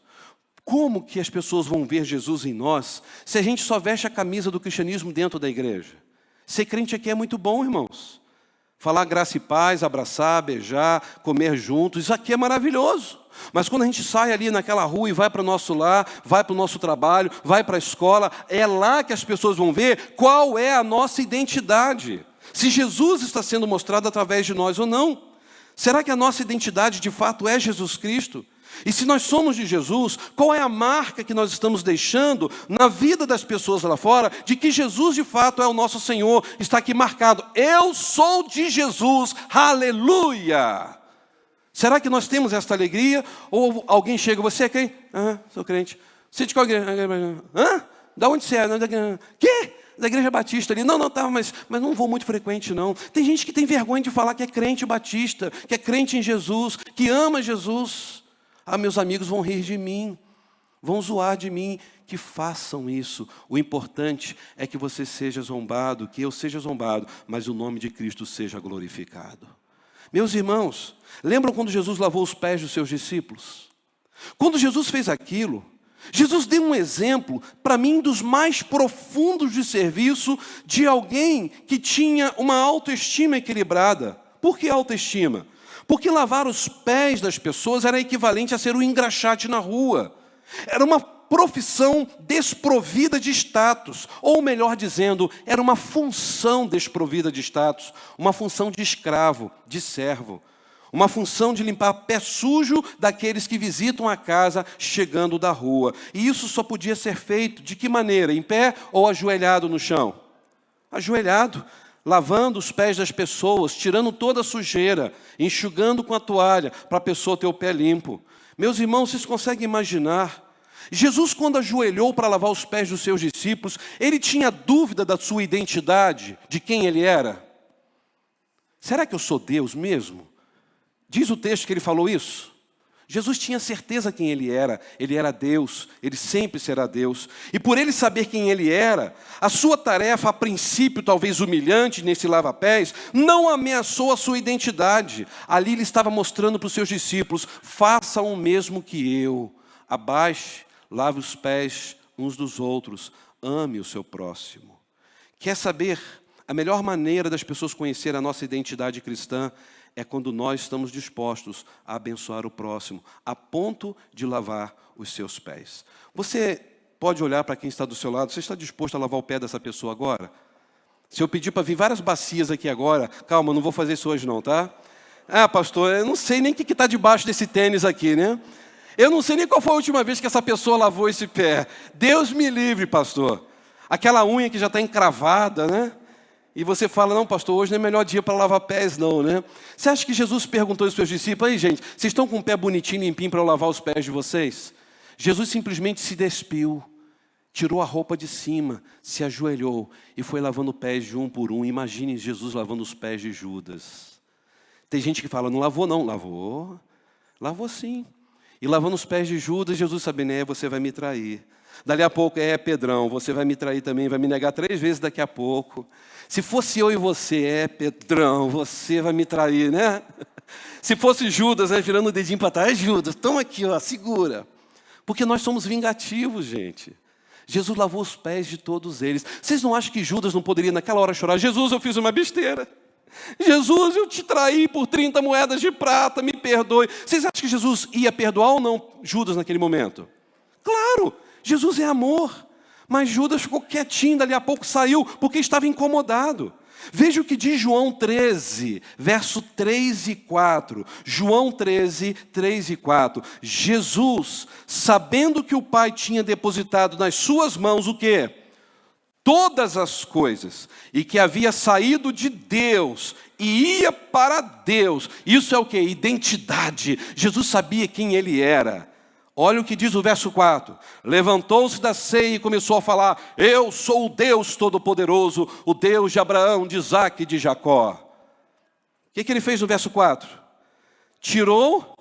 como que as pessoas vão ver Jesus em nós se a gente só veste a camisa do cristianismo dentro da igreja? Ser crente aqui é muito bom, irmãos. Falar graça e paz, abraçar, beijar, comer juntos, isso aqui é maravilhoso. Mas quando a gente sai ali naquela rua e vai para o nosso lar, vai para o nosso trabalho, vai para a escola, é lá que as pessoas vão ver qual é a nossa identidade. Se Jesus está sendo mostrado através de nós ou não. Será que a nossa identidade de fato é Jesus Cristo? E se nós somos de Jesus, qual é a marca que nós estamos deixando na vida das pessoas lá fora, de que Jesus de fato é o nosso Senhor, está aqui marcado, eu sou de Jesus, aleluia! Será que nós temos esta alegria? Ou alguém chega, você é quem? Sou crente. Você é de qual igreja? Da onde você é? Quê? Da igreja batista ali. Não, mas não vou muito frequente não. Tem gente que tem vergonha de falar que é crente batista, que é crente em Jesus, que ama Jesus. Meus amigos vão rir de mim, vão zoar de mim. Que façam isso. O importante é que você seja zombado, que eu seja zombado, mas o nome de Cristo seja glorificado. Meus irmãos, lembram quando Jesus lavou os pés dos seus discípulos? Quando Jesus fez aquilo, Jesus deu um exemplo, para mim, dos mais profundos de serviço de alguém que tinha uma autoestima equilibrada. Por que autoestima? Porque lavar os pés das pessoas era equivalente a ser um engraxate na rua. Era uma profissão desprovida de status, ou melhor dizendo, era uma função desprovida de status, uma função de escravo, de servo, uma função de limpar pé sujo daqueles que visitam a casa chegando da rua. E isso só podia ser feito de que maneira? Em pé ou ajoelhado no chão? Ajoelhado, lavando os pés das pessoas, tirando toda a sujeira, enxugando com a toalha para a pessoa ter o pé limpo. Meus irmãos, vocês conseguem imaginar? Jesus, quando ajoelhou para lavar os pés dos seus discípulos, ele tinha dúvida da sua identidade, de quem ele era? Será que eu sou Deus mesmo? Diz o texto que ele falou isso. Jesus tinha certeza quem ele era Deus, ele sempre será Deus. E por ele saber quem ele era, a sua tarefa, a princípio talvez humilhante nesse lava-pés, não ameaçou a sua identidade. Ali ele estava mostrando para os seus discípulos, façam o mesmo que eu. Abaixe, lave os pés uns dos outros, ame o seu próximo. Quer saber? A melhor maneira das pessoas conhecerem a nossa identidade cristã é quando nós estamos dispostos a abençoar o próximo, a ponto de lavar os seus pés. Você pode olhar para quem está do seu lado, você está disposto a lavar o pé dessa pessoa agora? Se eu pedir para vir várias bacias aqui agora, calma, não vou fazer isso hoje não, tá? Pastor, eu não sei nem o que está debaixo desse tênis aqui, né? Eu não sei nem qual foi a última vez que essa pessoa lavou esse pé. Deus me livre, pastor. Aquela unha que já está encravada, né? E você fala, não, pastor, hoje não é o melhor dia para lavar pés, não, né? Você acha que Jesus perguntou aos seus discípulos, aí, gente, vocês estão com o pé bonitinho, limpinho para eu lavar os pés de vocês? Jesus simplesmente se despiu, tirou a roupa de cima, se ajoelhou e foi lavando pés de um por um. Imagine Jesus lavando os pés de Judas. Tem gente que fala, não lavou não. Lavou sim. E lavando os pés de Judas, Jesus sabendo, você vai me trair. Dali a pouco, Pedrão, você vai me trair também, vai me negar 3 vezes daqui a pouco. Se fosse eu e você, Pedrão, você vai me trair, né? Se fosse Judas, virando o dedinho para trás, Judas, toma aqui, segura. Porque nós somos vingativos, gente. Jesus lavou os pés de todos eles. Vocês não acham que Judas não poderia naquela hora chorar? Jesus, eu fiz uma besteira. Jesus, eu te traí por 30 moedas de prata, me perdoe. Vocês acham que Jesus ia perdoar ou não Judas naquele momento? Claro, Jesus é amor. Mas Judas ficou quietinho, dali a pouco saiu, porque estava incomodado. Veja o que diz João 13, verso 3 e 4. João 13, 3 e 4. Jesus, sabendo que o Pai tinha depositado nas suas mãos o quê? Todas as coisas, e que havia saído de Deus e ia para Deus. Isso é o quê? Identidade. Jesus sabia quem ele era. Olha o que diz o verso 4. Levantou-se da ceia e começou a falar, eu sou o Deus Todo-Poderoso, o Deus de Abraão, de Isaque e de Jacó. O que ele fez no verso 4? Tirou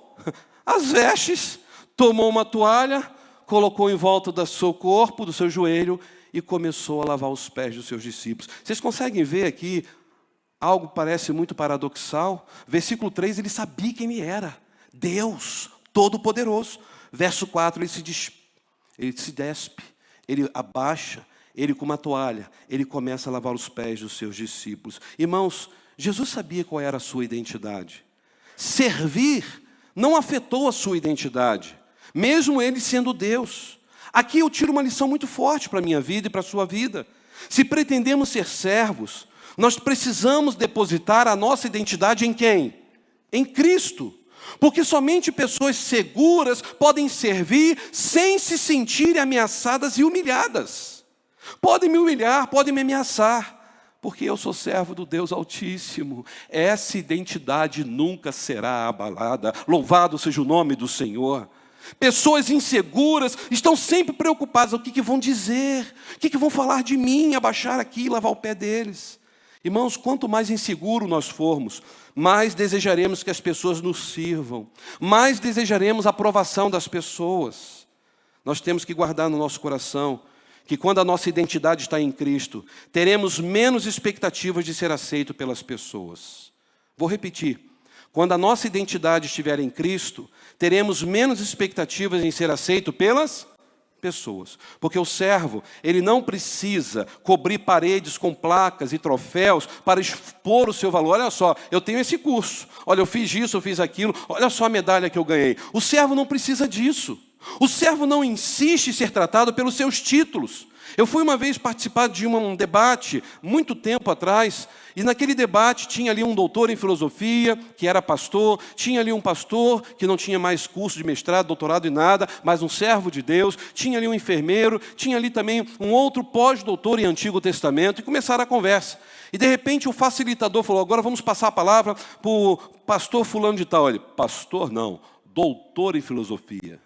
as vestes, tomou uma toalha, colocou em volta do seu corpo, do seu joelho, e começou a lavar os pés dos seus discípulos. Vocês conseguem ver aqui algo que parece muito paradoxal? Versículo 3, ele sabia quem ele era. Deus Todo-Poderoso. Verso 4, ele se despe, ele abaixa, ele com uma toalha, ele começa a lavar os pés dos seus discípulos. Irmãos, Jesus sabia qual era a sua identidade. Servir não afetou a sua identidade, mesmo ele sendo Deus. Aqui eu tiro uma lição muito forte para a minha vida e para a sua vida. Se pretendemos ser servos, nós precisamos depositar a nossa identidade em quem? Em Cristo. Porque somente pessoas seguras podem servir sem se sentirem ameaçadas e humilhadas. Podem me humilhar, podem me ameaçar, porque eu sou servo do Deus Altíssimo. Essa identidade nunca será abalada. Louvado seja o nome do Senhor. Pessoas inseguras estão sempre preocupadas. O que vão dizer? O que vão falar de mim? Abaixar aqui e lavar o pé deles. Irmãos, quanto mais inseguro nós formos, mais desejaremos que as pessoas nos sirvam. Mais desejaremos a aprovação das pessoas. Nós temos que guardar no nosso coração que quando a nossa identidade está em Cristo, teremos menos expectativas de ser aceito pelas pessoas. Vou repetir. Quando a nossa identidade estiver em Cristo, teremos menos expectativas em ser aceito pelas pessoas. Porque o servo, ele não precisa cobrir paredes com placas e troféus para expor o seu valor. Olha só, eu tenho esse curso. Olha, eu fiz isso, eu fiz aquilo. Olha só a medalha que eu ganhei. O servo não precisa disso. O servo não insiste em ser tratado pelos seus títulos. Eu fui uma vez participar de um debate, muito tempo atrás, e naquele debate tinha ali um doutor em filosofia, que era pastor, tinha ali um pastor que não tinha mais curso de mestrado, doutorado e nada, mas um servo de Deus, tinha ali um enfermeiro, tinha ali também um outro pós-doutor em Antigo Testamento, e começaram a conversa. E de repente o facilitador falou, agora vamos passar a palavra para o pastor fulano de tal. Ele, pastor não, doutor em filosofia.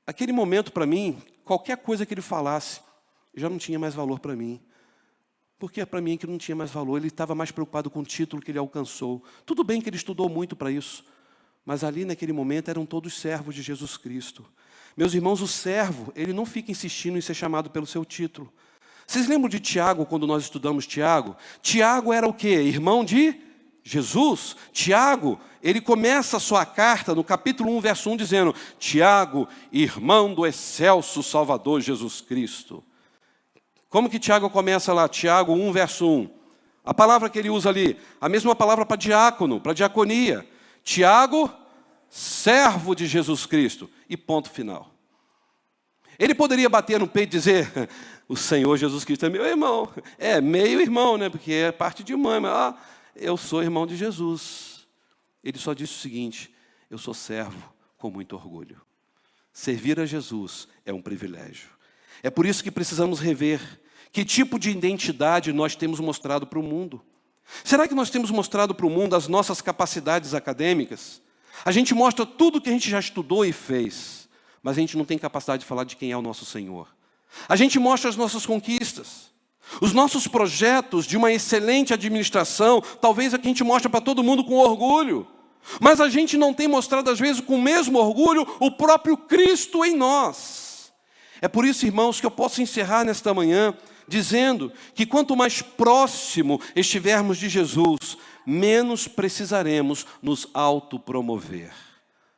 Aquele momento para mim, qualquer coisa que ele falasse, já não tinha mais valor para mim. Porque para mim que não tinha mais valor, ele estava mais preocupado com o título que ele alcançou. Tudo bem que ele estudou muito para isso, mas ali naquele momento eram todos servos de Jesus Cristo. Meus irmãos, o servo, ele não fica insistindo em ser chamado pelo seu título. Vocês lembram de Tiago, quando nós estudamos Tiago? Tiago era o quê? Irmão de Jesus. Tiago, ele começa a sua carta no capítulo 1, verso 1, dizendo, Tiago, irmão do excelso Salvador Jesus Cristo. Como que Tiago começa lá? Tiago 1, verso 1. A palavra que ele usa ali, a mesma palavra para diácono, para diaconia. Tiago, servo de Jesus Cristo. E ponto final. Ele poderia bater no peito e dizer, o Senhor Jesus Cristo é meu irmão. É, meio irmão, né? Porque é parte de mãe, mas eu sou irmão de Jesus. Ele só disse o seguinte, eu sou servo com muito orgulho. Servir a Jesus é um privilégio. É por isso que precisamos rever que tipo de identidade nós temos mostrado para o mundo. Será que nós temos mostrado para o mundo as nossas capacidades acadêmicas? A gente mostra tudo que a gente já estudou e fez, mas a gente não tem capacidade de falar de quem é o nosso Senhor. A gente mostra as nossas conquistas, os nossos projetos de uma excelente administração, talvez a gente mostra para todo mundo com orgulho, mas a gente não tem mostrado às vezes com o mesmo orgulho o próprio Cristo em nós. É por isso, irmãos, que eu posso encerrar nesta manhã dizendo que quanto mais próximo estivermos de Jesus, menos precisaremos nos autopromover.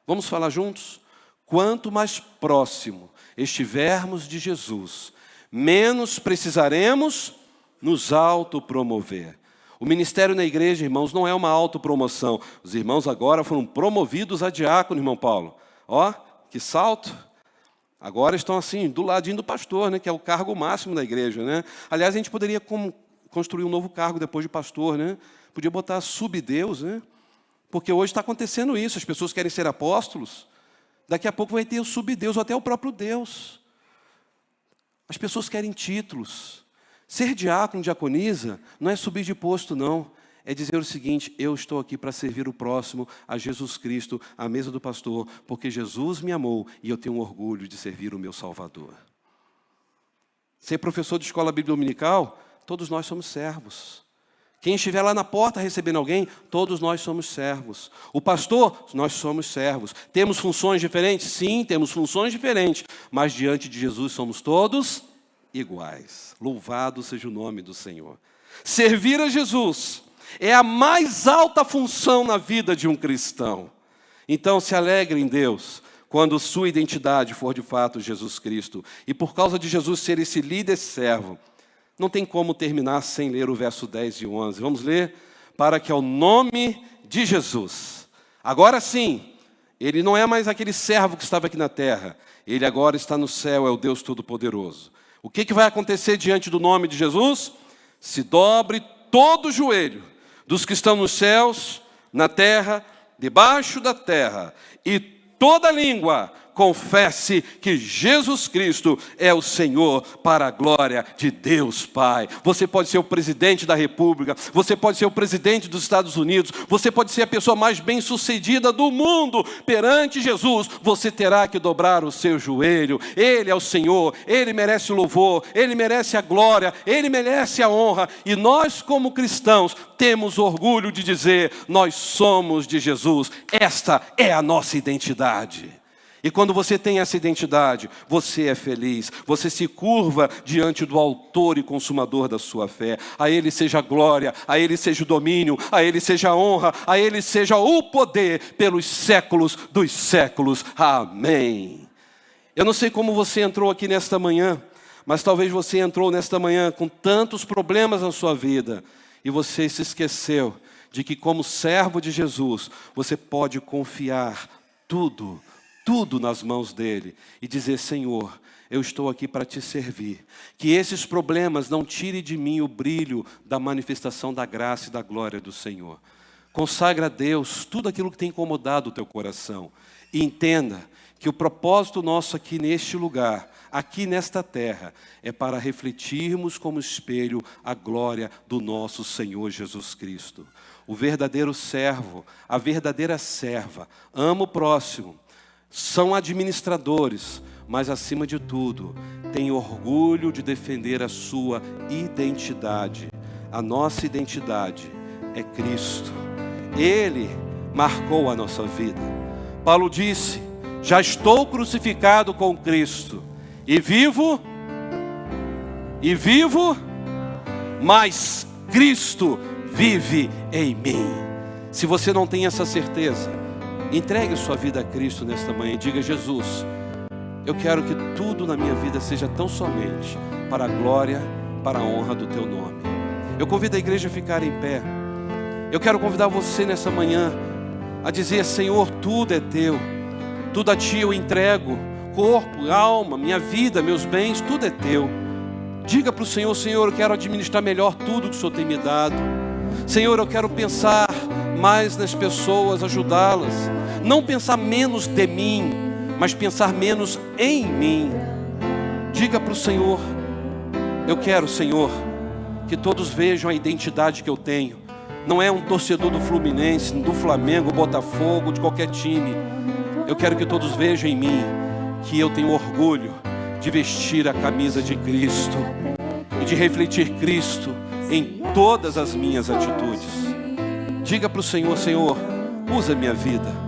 Vamos falar juntos? Quanto mais próximo estivermos de Jesus, menos precisaremos nos autopromover. O ministério na igreja, irmãos, não é uma autopromoção. Os irmãos agora foram promovidos a diácono, irmão Paulo. Ó, que salto! Agora estão assim, do ladinho do pastor, né, que é o cargo máximo da igreja, né? Aliás, a gente poderia construir um novo cargo depois de pastor, né? Podia botar subdeus, né? Porque hoje está acontecendo isso, as pessoas querem ser apóstolos, daqui a pouco vai ter o subdeus, ou até o próprio Deus. As pessoas querem títulos. Ser diácono, diaconisa, não é subir de posto, não. É dizer o seguinte, eu estou aqui para servir o próximo a Jesus Cristo, à mesa do pastor, porque Jesus me amou e eu tenho orgulho de servir o meu Salvador. Ser professor de escola bíblica dominical, todos nós somos servos. Quem estiver lá na porta recebendo alguém, todos nós somos servos. O pastor, nós somos servos. Temos funções diferentes? Sim, temos funções diferentes. Mas diante de Jesus somos todos iguais. Louvado seja o nome do Senhor. Servir a Jesus é a mais alta função na vida de um cristão. Então se alegre em Deus quando sua identidade for de fato Jesus Cristo. E por causa de Jesus ser esse líder servo, não tem como terminar sem ler o verso 10 e 11. Vamos ler? Para que ao nome de Jesus. Agora sim, ele não é mais aquele servo que estava aqui na terra. Ele agora está no céu, é o Deus Todo-Poderoso. O que vai acontecer diante do nome de Jesus? Se dobre todo o joelho dos que estão nos céus, na terra, debaixo da terra, e toda língua confesse que Jesus Cristo é o Senhor, para a glória de Deus Pai. Você pode ser o presidente da República, você pode ser o presidente dos Estados Unidos, você pode ser a pessoa mais bem-sucedida do mundo. Perante Jesus, você terá que dobrar o seu joelho. Ele é o Senhor, Ele merece o louvor, Ele merece a glória, Ele merece a honra. E nós, como cristãos, temos orgulho de dizer: nós somos de Jesus. Esta é a nossa identidade. E quando você tem essa identidade, você é feliz, você se curva diante do autor e consumador da sua fé. A Ele seja a glória, a Ele seja o domínio, a Ele seja a honra, a Ele seja o poder pelos séculos dos séculos. Amém. Eu não sei como você entrou aqui nesta manhã, mas talvez você entrou nesta manhã com tantos problemas na sua vida e você se esqueceu de que, como servo de Jesus, você pode confiar tudo nas mãos dele e dizer: Senhor, eu estou aqui para te servir. Que esses problemas não tirem de mim o brilho da manifestação da graça e da glória do Senhor. Consagra a Deus tudo aquilo que tem incomodado o teu coração. E entenda que o propósito nosso aqui neste lugar, aqui nesta terra, é para refletirmos como espelho a glória do nosso Senhor Jesus Cristo. O verdadeiro servo, a verdadeira serva, ama o próximo, são administradores, mas acima de tudo, têm orgulho de defender a sua identidade. A nossa identidade é Cristo. Ele marcou a nossa vida. Paulo disse: já estou crucificado com Cristo, e vivo, mas Cristo vive em mim. Se você não tem essa certeza, entregue sua vida a Cristo nesta manhã e diga: Jesus, eu quero que tudo na minha vida seja tão somente para a glória, para a honra do teu nome. Eu convido a igreja a ficar em pé. Eu quero convidar você nessa manhã a dizer: Senhor, tudo é teu, tudo a ti eu entrego, corpo, alma, minha vida, meus bens, tudo é teu. Diga para o Senhor: Senhor, eu quero administrar melhor tudo que o Senhor tem me dado. Senhor, eu quero pensar mais nas pessoas, ajudá-las. Não pensar menos de mim, mas pensar menos em mim. Diga para o Senhor: eu quero, Senhor, que todos vejam a identidade que eu tenho. Não é um torcedor do Fluminense, do Flamengo, Botafogo, de qualquer time. Eu quero que todos vejam em mim que eu tenho orgulho de vestir a camisa de Cristo e de refletir Cristo em todas as minhas atitudes. Diga para o Senhor: Senhor, usa minha vida.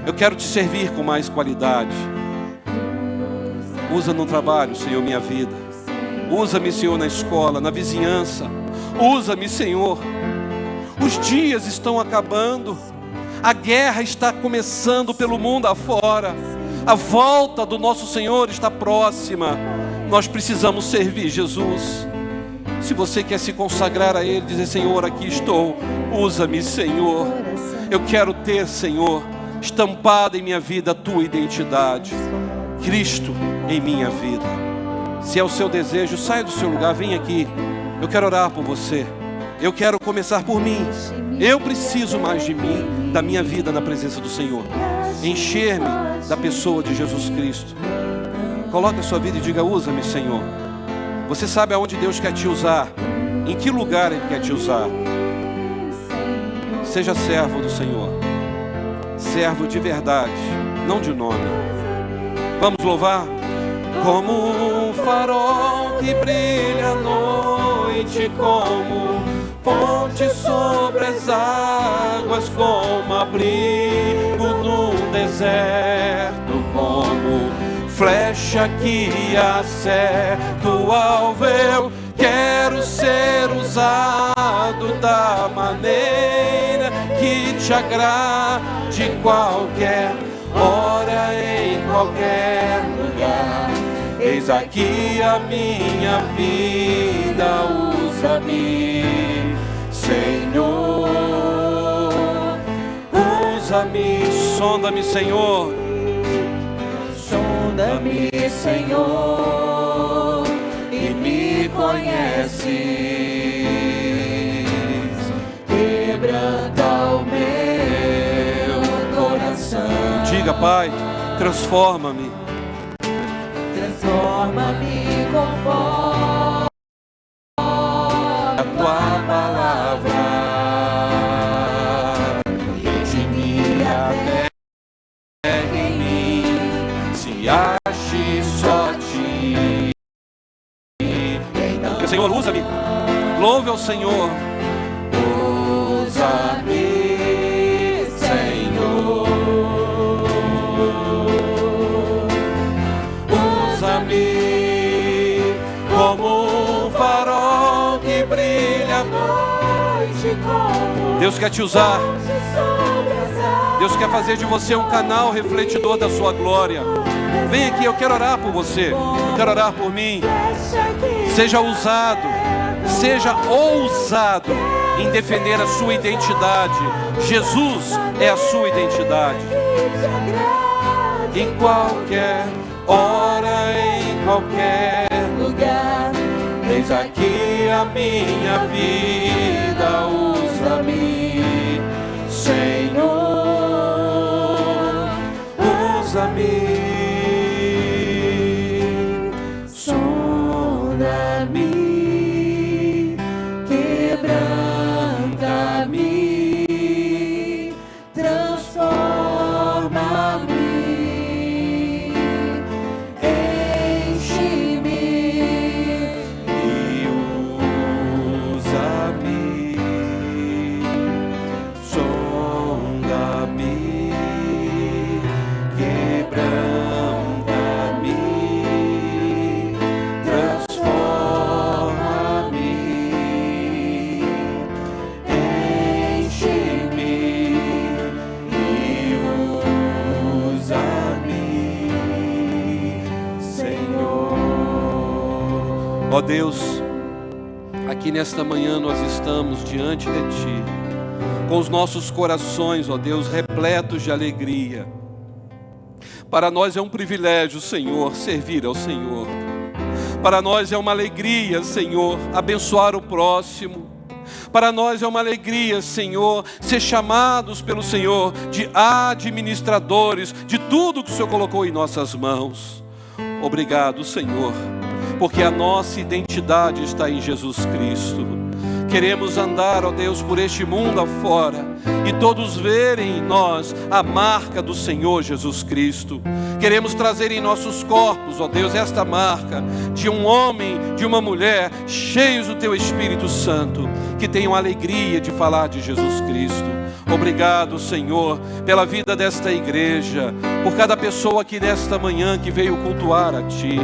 Eu quero te servir com mais qualidade. Usa no trabalho, Senhor, minha vida. Usa-me, Senhor, na escola, na vizinhança. Usa-me, Senhor. Os dias estão acabando. A guerra está começando pelo mundo afora. A volta do nosso Senhor está próxima. Nós precisamos servir Jesus. Se você quer se consagrar a Ele, dizer: Senhor, aqui estou, usa-me, Senhor. Eu quero ter, Senhor, estampada em minha vida a tua identidade, Cristo em minha vida. Se é o seu desejo, saia do seu lugar, vem aqui. Eu quero orar por você. Eu quero começar por mim. Eu preciso mais de mim, da minha vida na presença do Senhor. Encher-me da pessoa de Jesus Cristo. Coloque a sua vida e diga: usa-me, Senhor. Você sabe aonde Deus quer te usar, em que lugar Ele quer te usar. Seja servo do Senhor, servo de verdade, não de nome. Vamos louvar? Como um farol que brilha à noite, como fonte sobre as águas, como abrigo no deserto, como flecha que acerta o alvo. Eu quero ser usado da maneira que te agrade, qualquer hora, em qualquer lugar. Eis aqui a minha vida, usa-me, Senhor, usa-me. Sonda-me, Senhor, sonda-me, Senhor, e me conheces. Quebranta o meu coração. Diga, Pai, transforma-me. Transforma-me conforme a tua palavra. Redime a terra em mim, se ache só ti. Senhor, usa-me. Louve ao Senhor. Usa-me, Senhor. Usa-me como um farol que brilha à noite. Deus quer te usar. Deus quer fazer de você um canal refletidor da sua glória. Vem aqui, eu quero orar por você. Eu quero orar por mim. Seja usado, seja ousado em defender a sua identidade. Jesus é a sua identidade. Em qualquer hora, em qualquer lugar, eis aqui a minha vida, usa-me, Senhor, usa-me, sonda-me, quebranta-me, transforma-me. Ó Deus, aqui nesta manhã nós estamos diante de Ti, com os nossos corações, ó Deus, repletos de alegria. Para nós é um privilégio, Senhor, servir ao Senhor. Para nós é uma alegria, Senhor, abençoar o próximo. Para nós é uma alegria, Senhor, ser chamados pelo Senhor de administradores de tudo que o Senhor colocou em nossas mãos. Obrigado, Senhor, porque a nossa identidade está em Jesus Cristo. Queremos andar, ó Deus, por este mundo afora e todos verem em nós a marca do Senhor Jesus Cristo. Queremos trazer em nossos corpos, ó Deus, esta marca de um homem, de uma mulher cheios do Teu Espírito Santo, que tenham alegria de falar de Jesus Cristo. Obrigado, Senhor, pela vida desta igreja, por cada pessoa aqui nesta manhã que veio cultuar a Ti.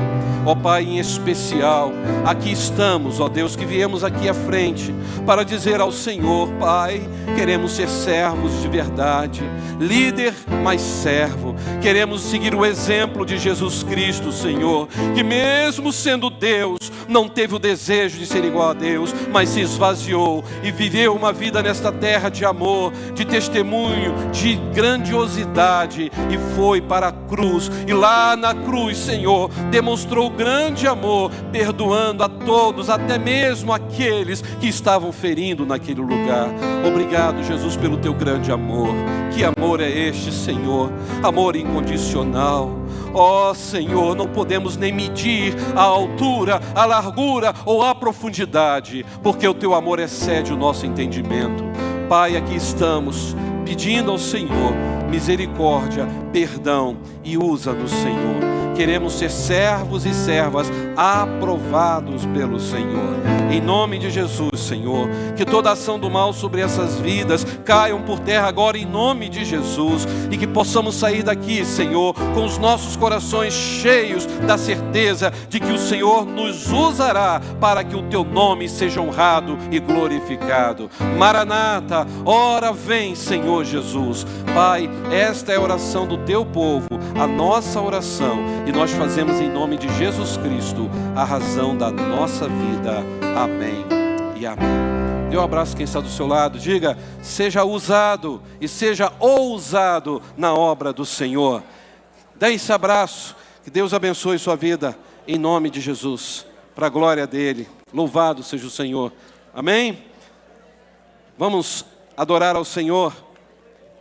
Ó Pai, em especial, aqui estamos, ó Deus, que viemos aqui à frente para dizer ao Senhor: Pai, queremos ser servos de verdade, líder, mas servo. Queremos seguir o exemplo de Jesus Cristo, Senhor, que mesmo sendo Deus, não teve o desejo de ser igual a Deus, mas se esvaziou e viveu uma vida nesta terra de amor, de testemunho, de grandiosidade, e foi para a cruz. E lá na cruz, Senhor, demonstrou grande amor, perdoando a todos, até mesmo aqueles que estavam ferindo naquele lugar. Obrigado, Jesus, pelo Teu grande amor. Que amor é este, Senhor? Amor incondicional. Ó Senhor, não podemos nem medir a altura, a largura ou a profundidade, porque o Teu amor excede o nosso entendimento. Pai, aqui estamos pedindo ao Senhor misericórdia, perdão, e usa-nos, Senhor. queremos ser servos e servas aprovados pelo Senhor. Em nome de Jesus, Senhor, que toda ação do mal sobre essas vidas caiam por terra agora em nome de Jesus, e que possamos sair daqui, Senhor, com os nossos corações cheios da certeza de que o Senhor nos usará para que o Teu nome seja honrado e glorificado. Maranata, ora vem, Senhor Jesus. Pai, esta é a oração do Teu povo, a nossa oração, e nós fazemos em nome de Jesus Cristo, a razão da nossa vida. Amém e amém. Dê um abraço a quem está do seu lado. Diga, seja usado e seja ousado na obra do Senhor. Dê esse abraço. Que Deus abençoe sua vida, em nome de Jesus, para a glória dEle. Louvado seja o Senhor. Amém? Vamos adorar ao Senhor.